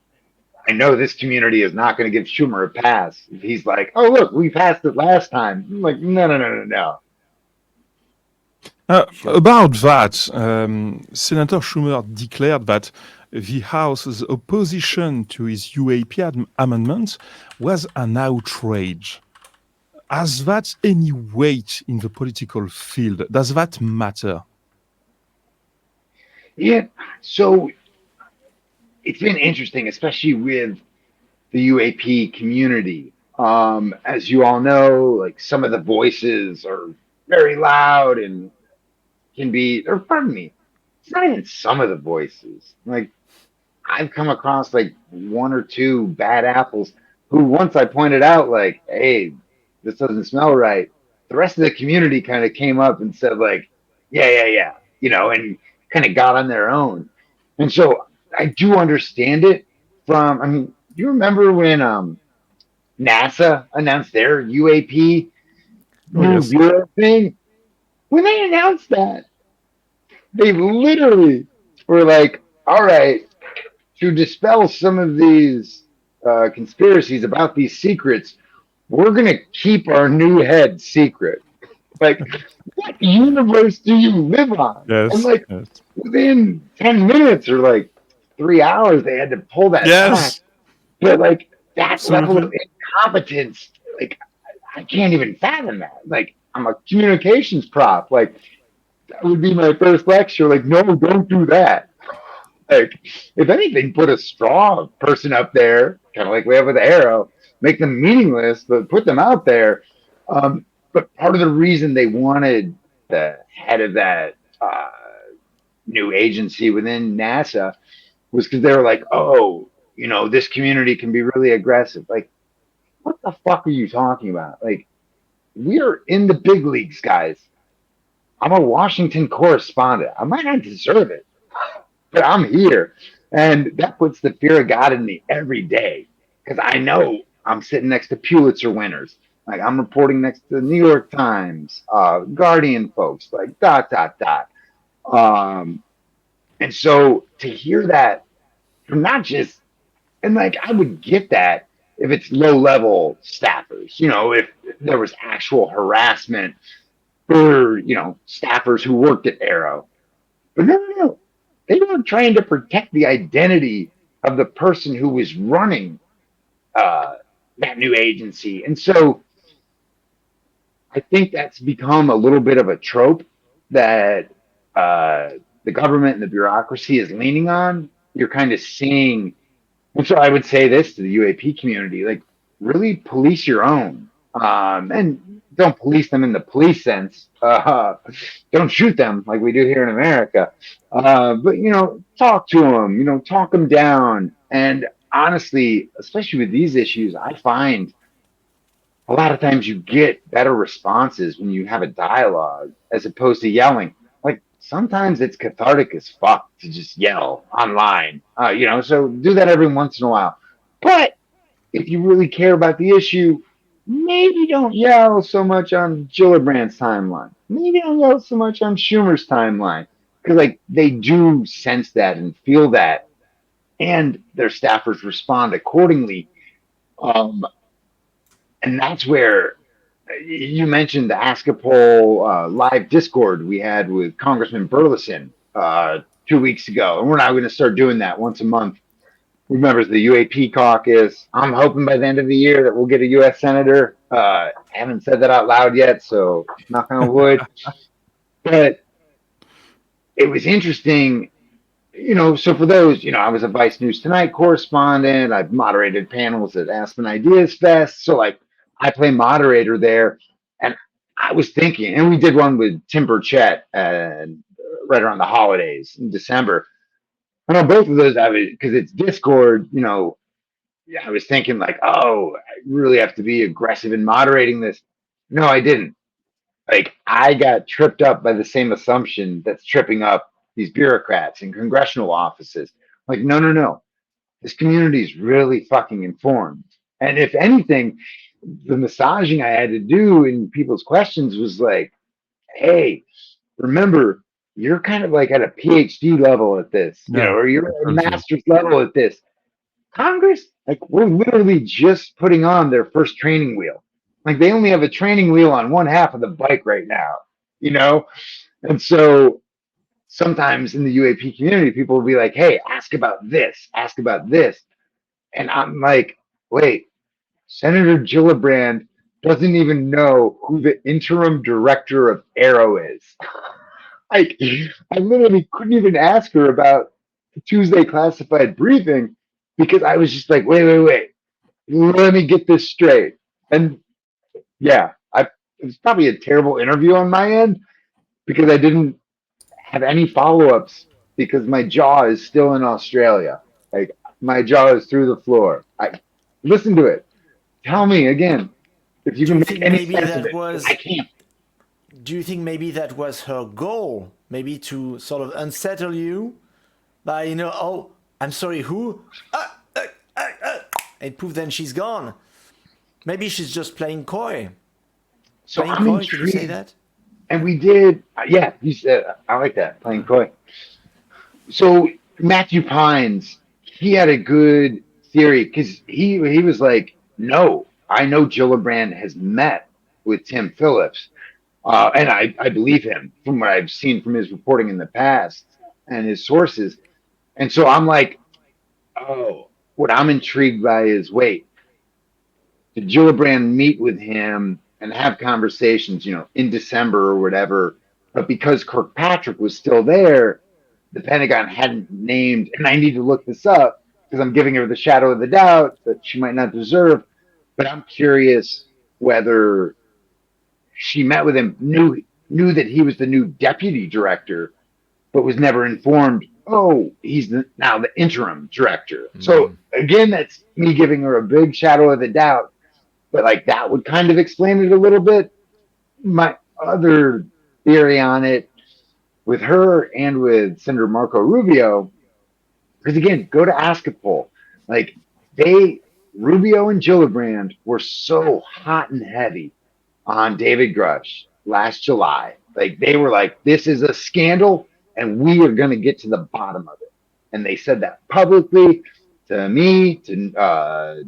I know this community is not going to give Schumer a pass if he's like, oh, look, we passed it last time. I'm like, no. About that, Senator Schumer declared that the House's opposition to his UAP amendments was an outrage. Has that any weight in the political field? Does that matter? Yeah. So it's been interesting, especially with the UAP community. As you all know, like some of the voices are very loud and can be, or pardon me, it's not even some of the voices. Like I've come across like one or two bad apples who once I pointed out, like, hey, this doesn't smell right. The rest of the community kind of came up and said, like, yeah, and kind of got on their own. And so I do understand it from, I mean, do you remember when NASA announced their UAP Oh, new yes. bureau thing? When they announced that, they literally were like, all right, to dispel some of these conspiracies about these secrets, we're going to keep our new head secret. Like, what universe do you live on? And Yes. like, Yes. within 10 minutes or like 3 hours, they had to pull that back. Yes. But like, that level of Absolutely. incompetence, like, I can't even fathom that. Like, I'm a communications prof. Like, that would be my first lecture. Like, no, don't do that. Like, if anything, put a strong person up there, kind of like we have with Arrow, make them meaningless, but put them out there. But part of the reason they wanted the head of that new agency within NASA was because they were like, oh, this community can be really aggressive. Like, what the fuck are you talking about? Like, we're in the big leagues, guys. I'm a Washington correspondent. I might not deserve it, but I'm here. And that puts the fear of God in me every day because I know I'm sitting next to Pulitzer winners. Like I'm reporting next to the New York Times, Guardian folks, like dot, dot, dot. Um, and so to hear that from not just, and like I would get that if it's low level staffers, if there was actual harassment for, staffers who worked at Arrow. But no. They weren't trying to protect the identity of the person who was running uh, that new agency. And so I think that's become a little bit of a trope that uh, the government and the bureaucracy is leaning on. You're kind of seeing, and so I would say this to the UAP community, like really police your own. And don't police them in the police sense. Don't shoot them like we do here in America. But talk to them. Talk them down. And honestly, especially with these issues, I find a lot of times you get better responses when you have a dialogue as opposed to yelling. Like sometimes it's cathartic as fuck to just yell online. So do that every once in a while. But if you really care about the issue, maybe don't yell so much on Gillibrand's timeline. Maybe don't yell so much on Schumer's timeline. Because like they do sense that and feel that, and their staffers respond accordingly. Um, and that's where you mentioned the Ask a Poll live Discord we had with Congressman Burleson 2 weeks ago, and we're now going to start doing that once a month with members of the UAP caucus. I'm hoping by the end of the year that we'll get a U.S. senator. I haven't said that out loud yet, so knock on wood. But it was interesting, so for those, I was a Vice News Tonight correspondent. I've moderated panels at Aspen Ideas Fest. So, like, I play moderator there. And I was thinking, and we did one with Tim Burchett right around the holidays in December. And on both of those, because it's Discord, I was thinking like, oh, I really have to be aggressive in moderating this. No, I didn't. Like I got tripped up by the same assumption that's tripping up these bureaucrats in congressional offices. Like, no. This community is really fucking informed. And if anything, the massaging I had to do in people's questions was like, hey, remember, you're kind of like at a PhD level at this, Yeah. or you're at a Absolutely. master's level at this. Congress, like we're literally just putting on their first training wheel. Like they only have a training wheel on one half of the bike right now, you know? And so sometimes in the UAP community, people will be like, "Hey, ask about this," and I'm like, "Wait, Senator Gillibrand doesn't even know who the interim director of Arrow is." Like, I literally couldn't even ask her about the Tuesday classified briefing because I was just like, wait, let me get this straight. And yeah, it was probably a terrible interview on my end because I didn't have any follow ups because my jaw is still in Australia. Like, my jaw is through the floor. I listen to it. Tell me again if you Do can you make think any maybe sense of that it. I was? can't. Do you think maybe that was her goal? Maybe to sort of unsettle you by, oh, I'm sorry, who? And poof, then she's gone. Maybe she's just playing coy. So Playing I'm coy, can you say intrigued. that? And we did, yeah, you said, I like that, playing coy. So Matthew Pines, he had a good theory because he was like, no, I know Gillibrand has met with Tim Phillips, and I believe him from what I've seen from his reporting in the past and his sources. And so I'm like, oh, what I'm intrigued by is, wait, did Gillibrand meet with him and have conversations, in December or whatever? But because Kirkpatrick was still there, the Pentagon hadn't named, and I need to look this up because I'm giving her the shadow of the doubt that she might not deserve. But I'm curious whether she met with him, knew that he was the new deputy director, but was never informed. Oh, he's now the interim director. So again, that's me giving her a big shadow of the doubt. But like that would kind of explain it a little bit. My other theory on it with her and with Senator Marco Rubio, because again, go to Askapol. Like Rubio and Gillibrand were so hot and heavy on David Grush last July. Like they were like, this is a scandal and we are going to get to the bottom of it. And they said that publicly to me, to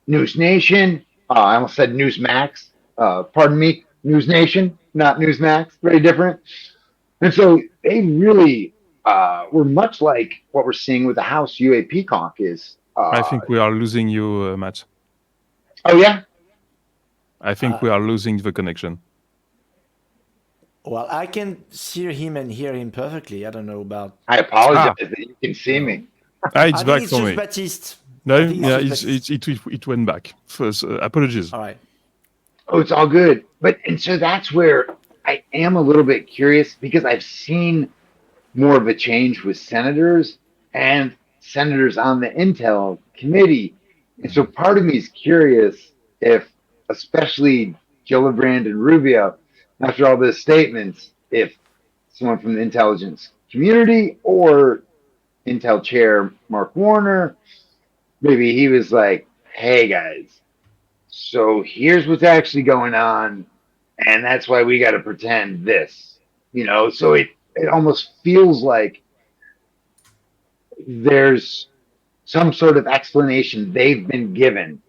News Nation. I almost said Newsmax. Pardon me, News Nation, not Newsmax. Very different. And so they really were much like what we're seeing with the House UAP caucus. I think we are losing you, Matt. Oh, yeah? I think we are losing the connection. Well, I can see him and hear him perfectly. I don't know about. I apologize that you can see me. It's I back think it's for just me. Baptiste. No, I think yeah, it's just it went back. First, apologies. All right. Oh, it's all good. And so that's where I am a little bit curious because I've seen more of a change with senators and senators on the Intel committee. And so part of me is curious if, especially Gillibrand and Rubio, after all those statements, if someone from the intelligence community or Intel chair Mark Warner, maybe he was like, hey guys, so here's what's actually going on, and that's why we got to pretend this, So it almost feels like there's some sort of explanation they've been given,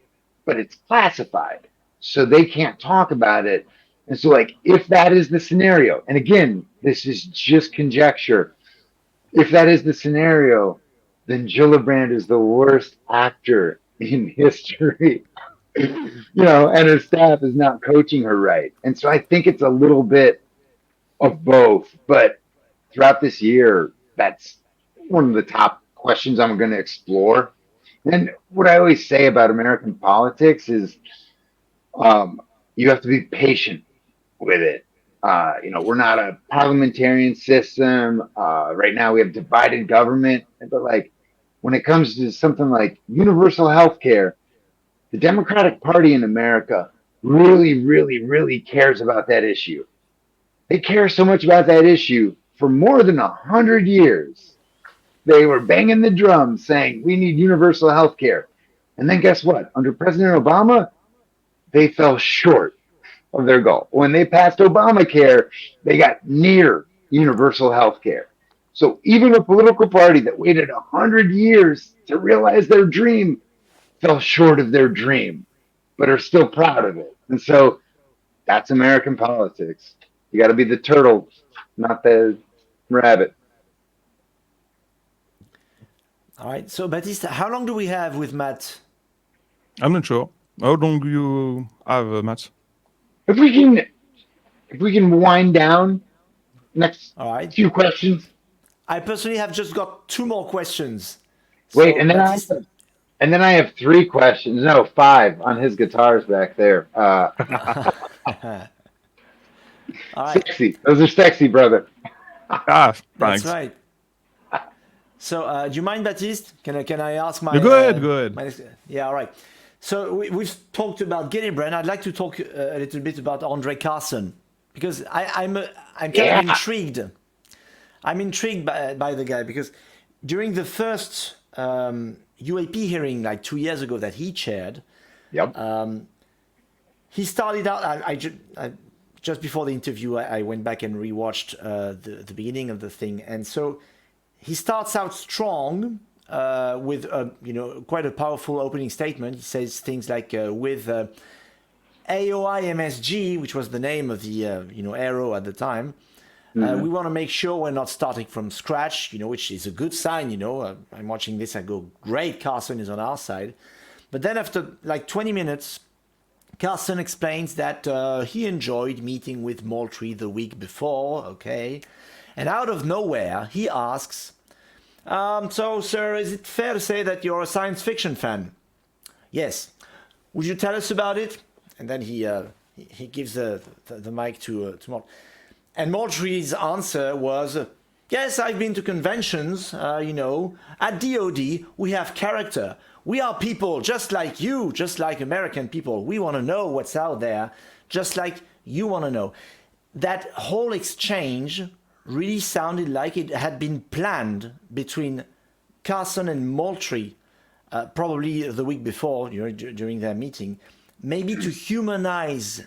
but it's classified, so they can't talk about it. And so, like, if that is the scenario, and again, this is just conjecture, if that is the scenario, then Gillibrand is the worst actor in history. And her staff is not coaching her right. And so I think it's a little bit of both. But throughout this year, that's one of the top questions I'm going to explore. And what I always say about American politics is you have to be patient with it. We're not a parliamentarian system. Right now, we have divided government. But like when it comes to something like universal health care, the Democratic Party in America really, really, really cares about that issue. They care so much about that issue for more than 100 years. They were banging the drum saying we need universal health care. And then guess what? Under President Obama, they fell short of their goal. When they passed Obamacare, they got near universal health care. So even a political party that waited 100 years to realize their dream fell short of their dream, but are still proud of it. And so that's American politics. You got to be the turtle, not Rabbit. All right. So, Baptiste, how long do we have with Matt? I'm not sure. How long do you have, Matt? If we can wind down next All right. few questions. I personally have just got 2 more questions. Wait, So, Baptiste, and then I have 3 questions. No, 5 on his guitars back there. all right. Sexy. Those are sexy, brother. Ah, That's thanks. right. So, do you mind, Baptiste? Can I ask my? Yeah, go ahead, go ahead. My next, yeah, all right. So we've talked about Gillibrand. I'd like to talk a little bit about Andre Carson because I'm kind of intrigued. I'm intrigued by the guy because during the first UAP hearing like 2 years ago that he chaired, Yep. he started out. Just before the interview, I went back and rewatched the beginning of the thing, and so he starts out strong with quite a powerful opening statement. He says things like with AOI MSG, which was the name of the Aero at the time. We want to make sure we're not starting from scratch, which is a good sign. I'm watching this, I go, great, Carson is on our side. But then after like 20 minutes, Carson explains that he enjoyed meeting with Moultrie the week before, okay? And out of nowhere, he asks, so, sir, is it fair to say that you're a science fiction fan? Yes. Would you tell us about it? And then he gives the mic to Moultrie. And Moultrie's answer was, yes, I've been to conventions, At DOD, we have character. We are people just like you, just like American people. We want to know what's out there, just like you want to know. That whole exchange really sounded like it had been planned between Carson and Moultrie, probably the week before, during their meeting, maybe to humanize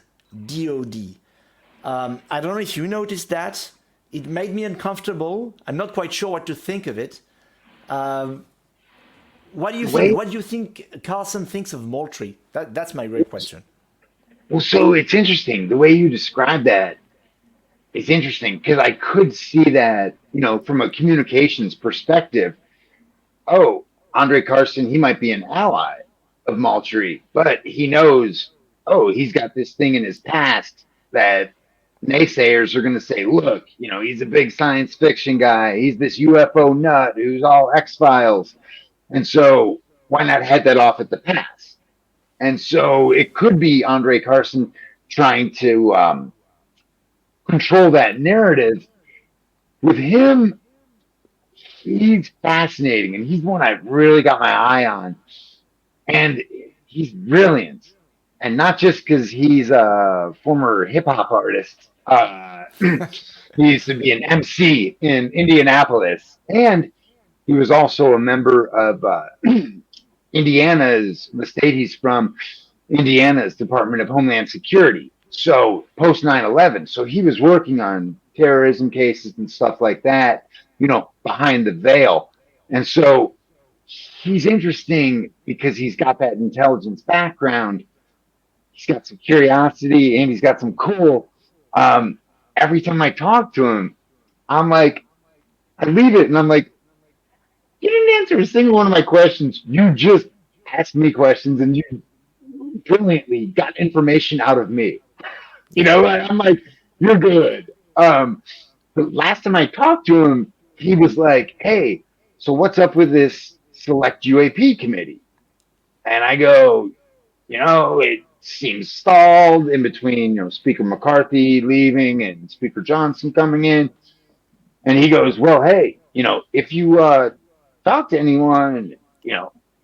DOD. I don't know if you noticed that. It made me uncomfortable. I'm not quite sure what to think of it. What do you think? What do you think Carson thinks of Moultrie? That's my real question. Well, so it's interesting. The way you describe that is interesting because I could see that, from a communications perspective. Oh, Andre Carson, he might be an ally of Moultrie, but he knows, he's got this thing in his past that naysayers are going to say, look, he's a big science fiction guy. He's this UFO nut who's all X-Files. And so why not head that off at the pass? And so it could be Andre Carson trying to control that narrative. With him, he's fascinating, and he's one I've really got my eye on. And he's brilliant. And not just because he's a former hip-hop artist. He used to be an MC in Indianapolis. And he was also a member of Indiana's, the state he's from, Indiana's Department of Homeland Security. So post 9/11. So he was working on terrorism cases and stuff like that, behind the veil. And so he's interesting because he's got that intelligence background. He's got some curiosity and he's got some cool. Every time I talk to him, I'm like, I leave it and I'm like, you didn't answer a single one of my questions. You just asked me questions and you brilliantly got information out of me. I'm like, you're good. But last time I talked to him, he was like, hey, so what's up with this select UAP committee? And I go, it seems stalled in between, Speaker McCarthy leaving and Speaker Johnson coming in. And he goes, well, hey, if you talk to anyone,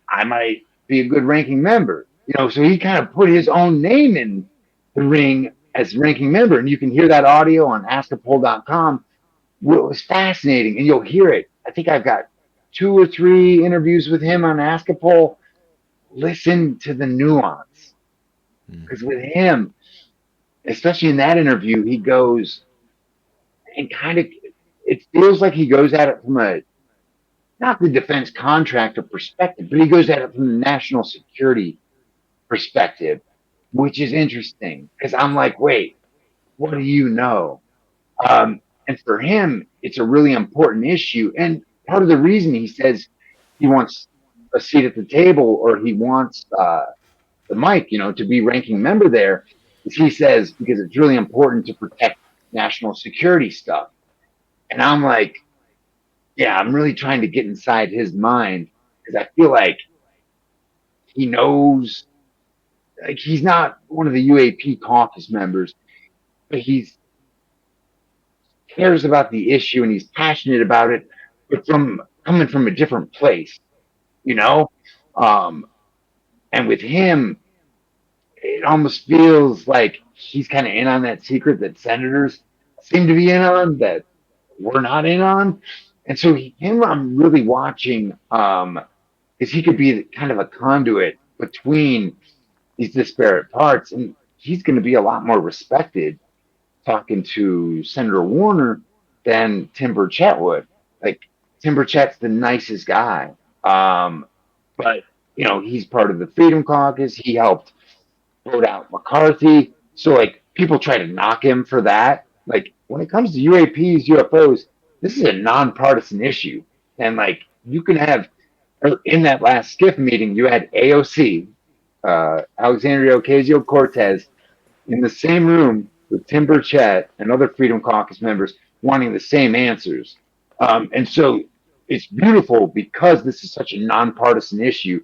I might be a good ranking member. So he kind of put his own name in the ring as ranking member. And you can hear that audio on askapol.com. Well, it was fascinating, and you'll hear it. I think I've got 2 or 3 interviews with him on Askapol. Listen to the nuance. Because with him, especially in that interview, he goes and it feels like he goes at it from not the defense contractor perspective, but he goes at it from the national security perspective, which is interesting because I'm like, wait, what do you know? And for him, it's a really important issue. And part of the reason he says he wants a seat at the table or he wants the mic, to be ranking member there is he says because it's really important to protect national security stuff. And I'm like, yeah, I'm really trying to get inside his mind because I feel like he knows, like he's not one of the UAP caucus members, but he's cares about the issue and he's passionate about it, but from coming from a different place, you know? Um, and with him, it almost feels like he's kind of in on that secret that senators seem to be in on that we're not in on. And so him, I'm really watching, because he could be kind of a conduit between these disparate parts, and he's going to be a lot more respected talking to Senator Warner than Tim Burchett would. Like Tim Burchett's the nicest guy, but he's part of the Freedom Caucus. He helped vote out McCarthy. So like people try to knock him for that. Like when it comes to UAPs, UFOs, this is a nonpartisan issue, and like you can have in that last SCIF meeting, you had AOC, Alexandria Ocasio Cortez, in the same room with Tim Burchett and other Freedom Caucus members wanting the same answers. And so it's beautiful because this is such a nonpartisan issue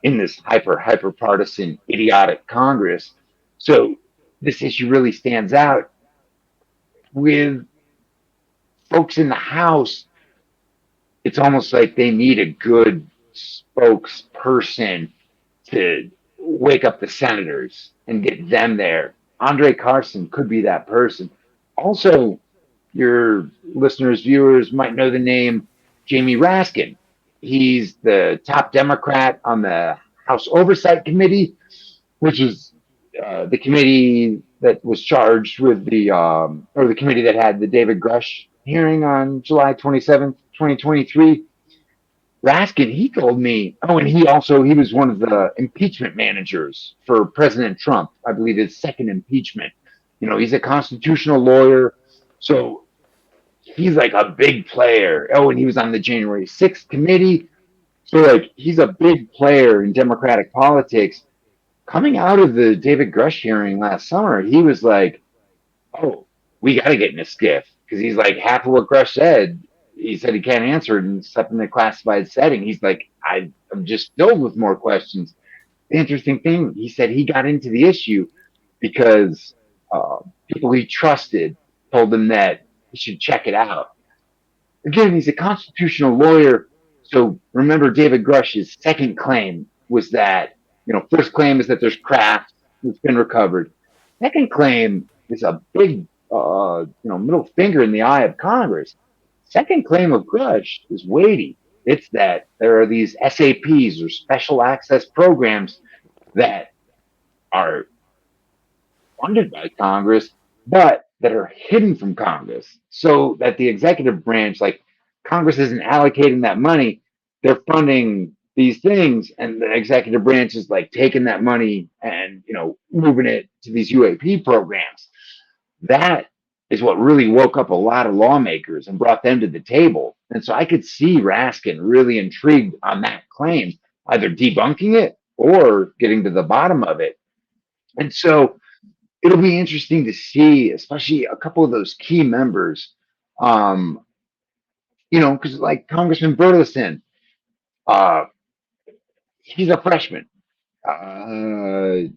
in this hyper partisan idiotic Congress. So this issue really stands out with folks in the House. It's almost like they need a good spokesperson to wake up the senators and get them there. Andre Carson could be that person. Also, your listeners, viewers might know the name Jamie Raskin. He's the top Democrat on the House Oversight Committee, which is the committee that was charged with or the committee that had the David Grush hearing on July 27th, 2023. Raskin, he told me, and he was one of the impeachment managers for President Trump. I believe his second impeachment. He's a constitutional lawyer. So he's like a big player. Oh, and he was on the January 6th committee. So like he's a big player in Democratic politics. Coming out of the David Grush hearing last summer, he was like, oh, we got to get in a skiff because he's like half of what Grush said. He said he can't answer it except in the classified setting. He's like, I'm just filled with more questions. The interesting thing, he said he got into the issue because people he trusted told him that he should check it out. Again, he's a constitutional lawyer. So remember, David Grush's second claim was that, first claim is that there's craft that's been recovered. Second claim is a big, middle finger in the eye of Congress. Second claim of Grush is weighty. It's that there are these SAPs or special access programs that are funded by Congress, but that are hidden from Congress so that the executive branch, like Congress isn't allocating that money, they're funding these things and the executive branch is like taking that money and, moving it to these UAP programs. That is what really woke up a lot of lawmakers and brought them to the table. And so I could see Raskin really intrigued on that claim, either debunking it or getting to the bottom of it. And so it'll be interesting to see, especially a couple of those key members, because like Congressman Burleson, uh, he's a freshman. Uh,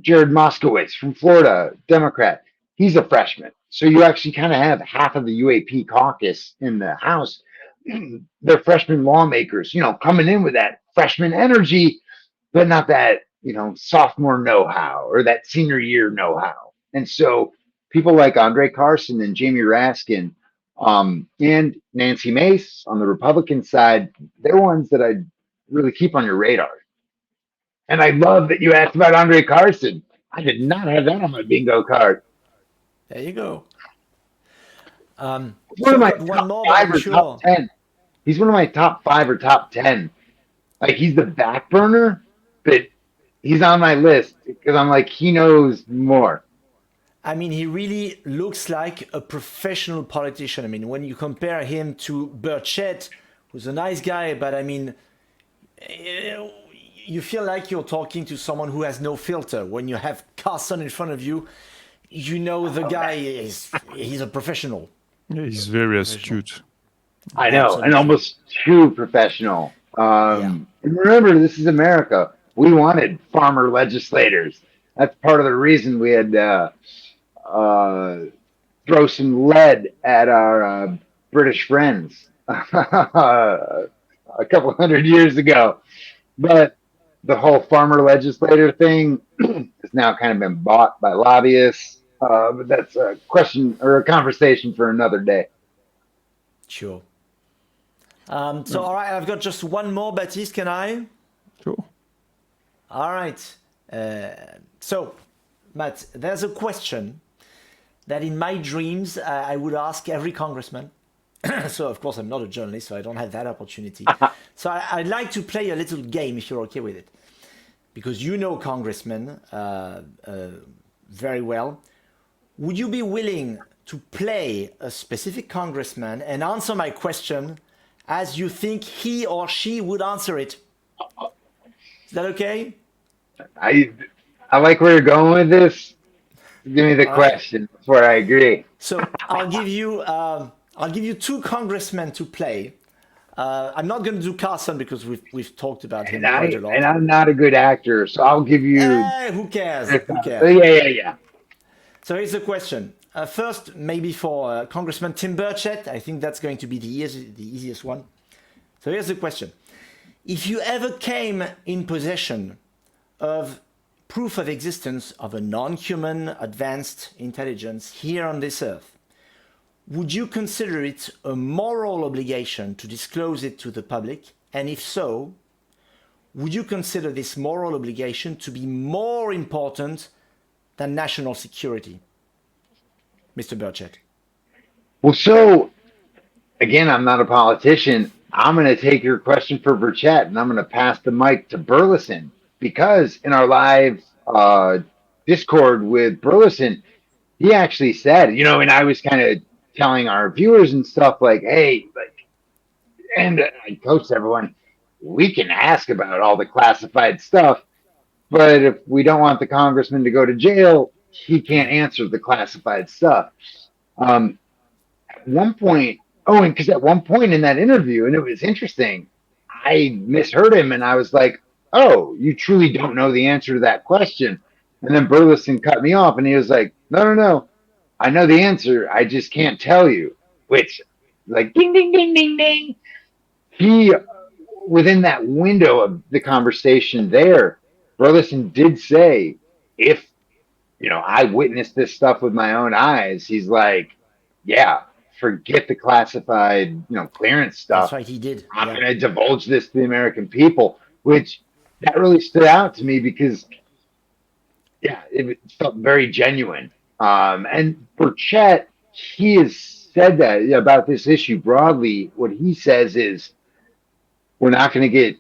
Jared Moskowitz from Florida, Democrat, he's a freshman. So you actually kind of have half of the UAP caucus in the House. They're freshman lawmakers, coming in with that freshman energy, but not that, sophomore know-how or that senior year know-how. And so people like Andre Carson and Jamie Raskin and Nancy Mace on the Republican side, they're ones that I really keep on your radar. And I love that you asked about Andre Carson. I did not have that on my bingo card. There you go. One So of my I've got one top more, but five I'm or top sure. 10. He's one of my top 5 or top 10. Like he's the back burner, but he's on my list because I'm like he knows more. I mean, he really looks like a professional politician. I mean, when you compare him to Burchett, who's a nice guy, but I mean, you feel like you're talking to someone who has no filter. When you have Carson in front of you, you know the guy he's a professional. Yeah, he's very astute. I know, and Absolutely. almost too professional. Yeah. And remember, this is America. We wanted farmer legislators. That's part of the reason we had uh, throw some lead at our British friends a couple hundred years ago. But the whole farmer legislator thing has now kind of been bought by lobbyists. But that's a question or a conversation for another day. Sure. So, all right, I've got just one more, Baptiste. Can I? Sure. All right. So, Matt, there's a question that in my dreams I would ask every congressman. So, of course, I'm not a journalist, so I don't have that opportunity. So, I'd like to play a little game if you're okay with it. Because you know congressmen very well. Would you be willing to play a specific congressman and answer my question as you think he or she would answer it? Is that okay? I I like where you're going with this. Give me the All right. question before I agree. So I'll give you two congressmen to play. I'm not going to do Carson because we've talked about him quite a lot. I'm not a good actor, so I'll give you. Who cares? Who Yeah, cares? yeah. So here's the question. First, maybe for Congressman Tim Burchett. I think that's going to be the easiest one. So here's the question. If you ever came in possession of proof of existence of a non-human advanced intelligence here on this earth, would you consider it a moral obligation to disclose it to the public? And if so, would you consider this moral obligation to be more important than national security? Mr. Burchett. Well, so again, I'm not a politician. I'm going to take your question for Burchett, and I'm going to pass the mic to Burleson because in our live Discord with Burleson, he actually said, and I was kind of telling our viewers and stuff like, hey, like, and I coached everyone, we can ask about all the classified stuff, but if we don't want the congressman to go to jail, he can't answer the classified stuff. At one point, and because at one point in that interview, and it was interesting, I misheard him and I was like, oh, you truly don't know the answer to that question. And then Burleson cut me off and he was like, no. I know the answer. I just can't tell you. Which, like, ding, ding, ding, ding, ding. He, within that window of the conversation there, Burleson did say, if, I witnessed this stuff with my own eyes, he's like, yeah, forget the classified, clearance That's stuff. right, he did. I'm Yeah. going to divulge this to the American people, which that really stood out to me because, yeah, it felt very genuine. And Burchett, he has said that about this issue broadly. What he says is, we're not going to get,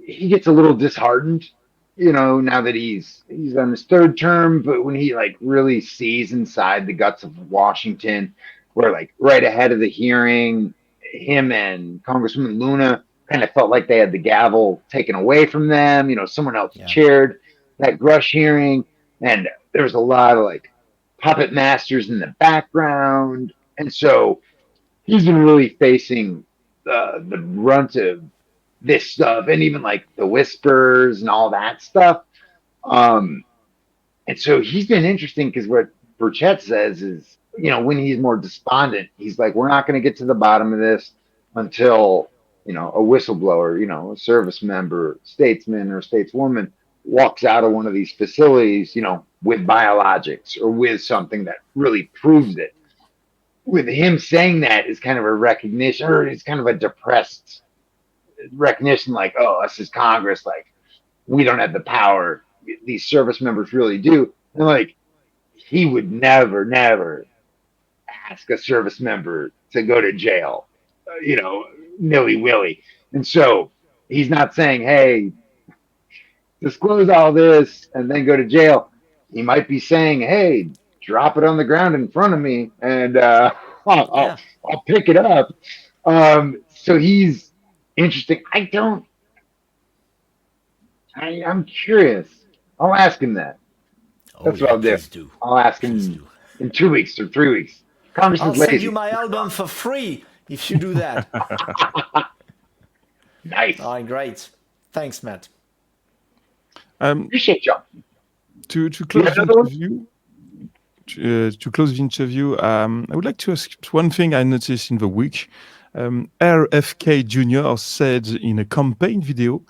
he gets a little disheartened, now that he's on his third term, but when he like really sees inside the guts of Washington, where like right ahead of the hearing, him and Congresswoman Luna kind of felt like they had the gavel taken away from them. Someone else Yeah. chaired that Grush hearing, and there was a lot of like puppet masters in the background, and so he's been really facing the brunt of this stuff, and even like the whispers and all that stuff. Um, and so he's been interesting because what Burchett says is, when he's more despondent, he's like, we're not going to get to the bottom of this until, a whistleblower, a service member, statesman or stateswoman walks out of one of these facilities, with biologics or with something that really proves it. With him saying that is kind of a recognition, or it's kind of a depressed recognition, like, oh, us as Congress, like, we don't have the power. These service members really do. And like, he would never ask a service member to go to jail, nilly willy. And so he's not saying, hey, disclose all this and then go to jail. He might be saying, hey, drop it on the ground in front of me, and Yeah. I'll pick it up. So he's interesting. I'm curious. I'll ask him that. Oh That's what yeah, I'll do. please do. I'll ask Please him do. in 2 weeks or 3 weeks. Congress I'll is send you lazy. my album for free if you do that. Nice. All right, great. Thanks, Matt. Appreciate y'all. To You close have the another one? interview, I would like to ask one thing I noticed in the week. RFK Jr. said in a campaign video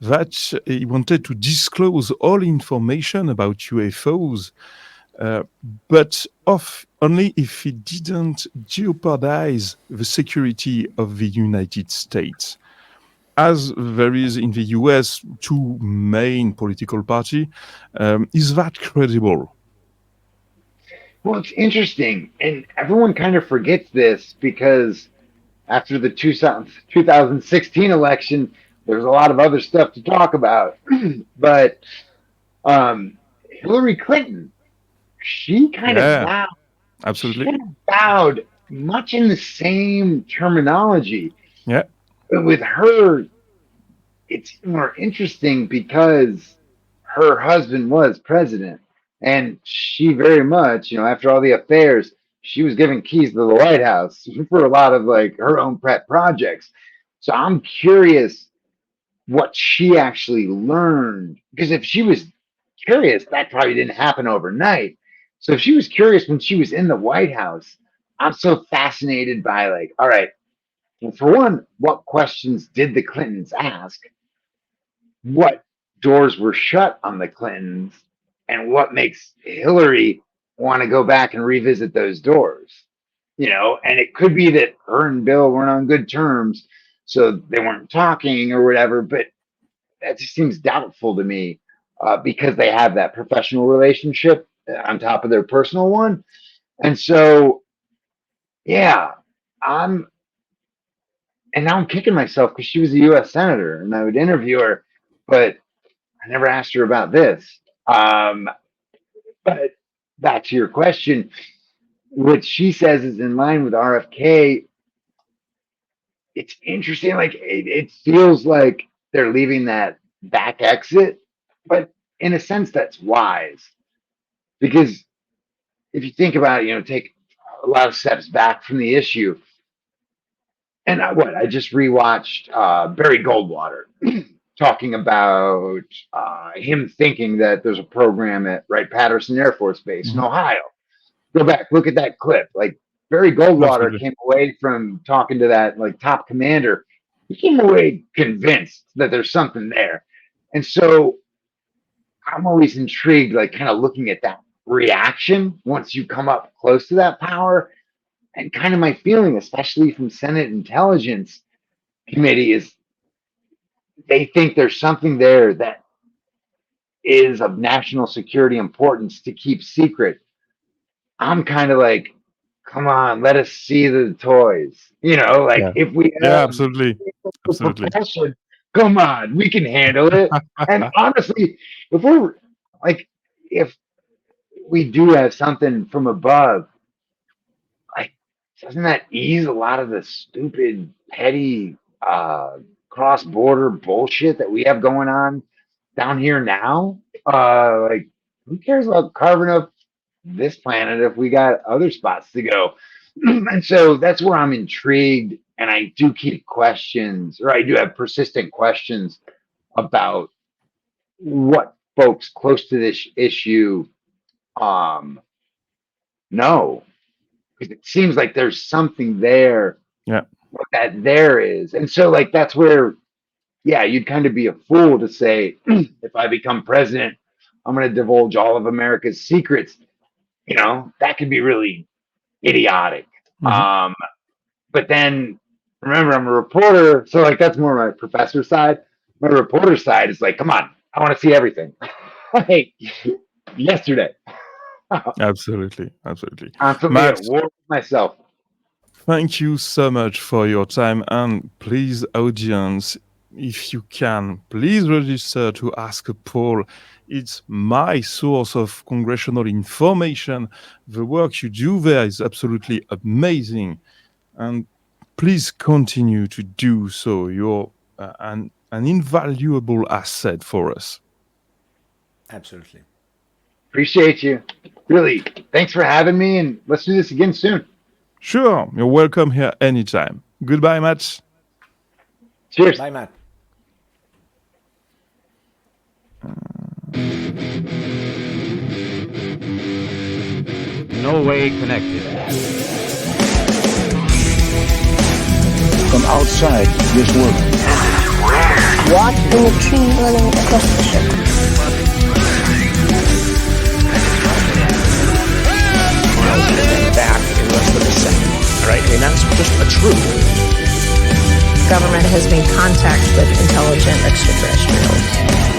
that he wanted to disclose all information about UFOs, but only if it didn't jeopardize the security of the United States. As there is in the US two main political parties, is that credible? Well, it's interesting, and everyone kind of forgets this because after the 2016 election, there's a lot of other stuff to talk about. But um, Hillary Clinton, she kind of Yeah, vowed, she absolutely. kind of vowed much in the same terminology. Yeah, But with her, it's more interesting because her husband was president, and she very much, after all the affairs, she was given keys to the White House for a lot of like her own pet projects. So I'm curious what she actually learned, because if she was curious, that probably didn't happen overnight. So if she was curious when she was in the White House, I'm so fascinated by like, all right, well, for one, what questions did the Clintons ask? What doors were shut on the Clintons, and what makes Hillary want to go back and revisit those doors. And it could be that her and Bill weren't on good terms, so they weren't talking or whatever, but that just seems doubtful to me because they have that professional relationship on top of their personal one. And so, yeah, I'm, and now I'm kicking myself because she was a U.S. Senator and I would interview her, but I never asked her about this. But back to your question, what she says is in line with RFK. It's interesting. Like it feels like they're leaving that back exit, but in a sense, that's wise because if you think about it, take a lot of steps back from the issue. And I just rewatched Barry Goldwater talking about him thinking that there's a program at Wright-Patterson Air Force Base in mhm, Ohio. Go back, look at that clip. Like Barry Goldwater absolutely. came away from talking to that like top commander. He came away convinced that there's something there. And so I'm always intrigued, like kind of looking at that reaction once you come up close to that power. And kind of my feeling, especially from Senate Intelligence Committee, is they think there's something there that is of national security importance to keep secret. I'm kind of like, come on, let us see the toys. Like Yeah, if we yeah, have absolutely, the absolutely. propulsion, come on, we can handle it. And honestly, if we're like, if we do have something from above, like, doesn't that ease a lot of the stupid, petty, cross border bullshit that we have going on down here now? Like, who cares about carving up this planet if we got other spots to go? And so that's where I'm intrigued. And I do keep questions, or I do have persistent questions about what folks close to this issue um, know. Because it seems like there's something there, Yeah, what that there is. And so, like, that's where, yeah, you'd kind of be a fool to say, if I become president, I'm going to divulge all of America's secrets. That could be really idiotic. mhm, Um, but then remember, I'm a reporter. So, like, that's more my professor side. My reporter side is like, come on, I want to see everything. Like, yesterday, absolutely, absolutely. constantly Matt, at war with myself. thank you so much for your time. And please, audience, if you can, please register to ask Paul It's my source of congressional information. The work you do there is absolutely amazing. And please continue to do so. You're an invaluable asset for us. Absolutely. Appreciate you. Really, thanks for having me, and let's do this again soon. Sure, you're welcome here anytime. Goodbye, Matt. Cheers. Bye, Matt. No way connected. From outside this world. Watching the tree running across the ship. Back in less than a second. All right, and that's just a truth. Government has made contact with intelligent extraterrestrials.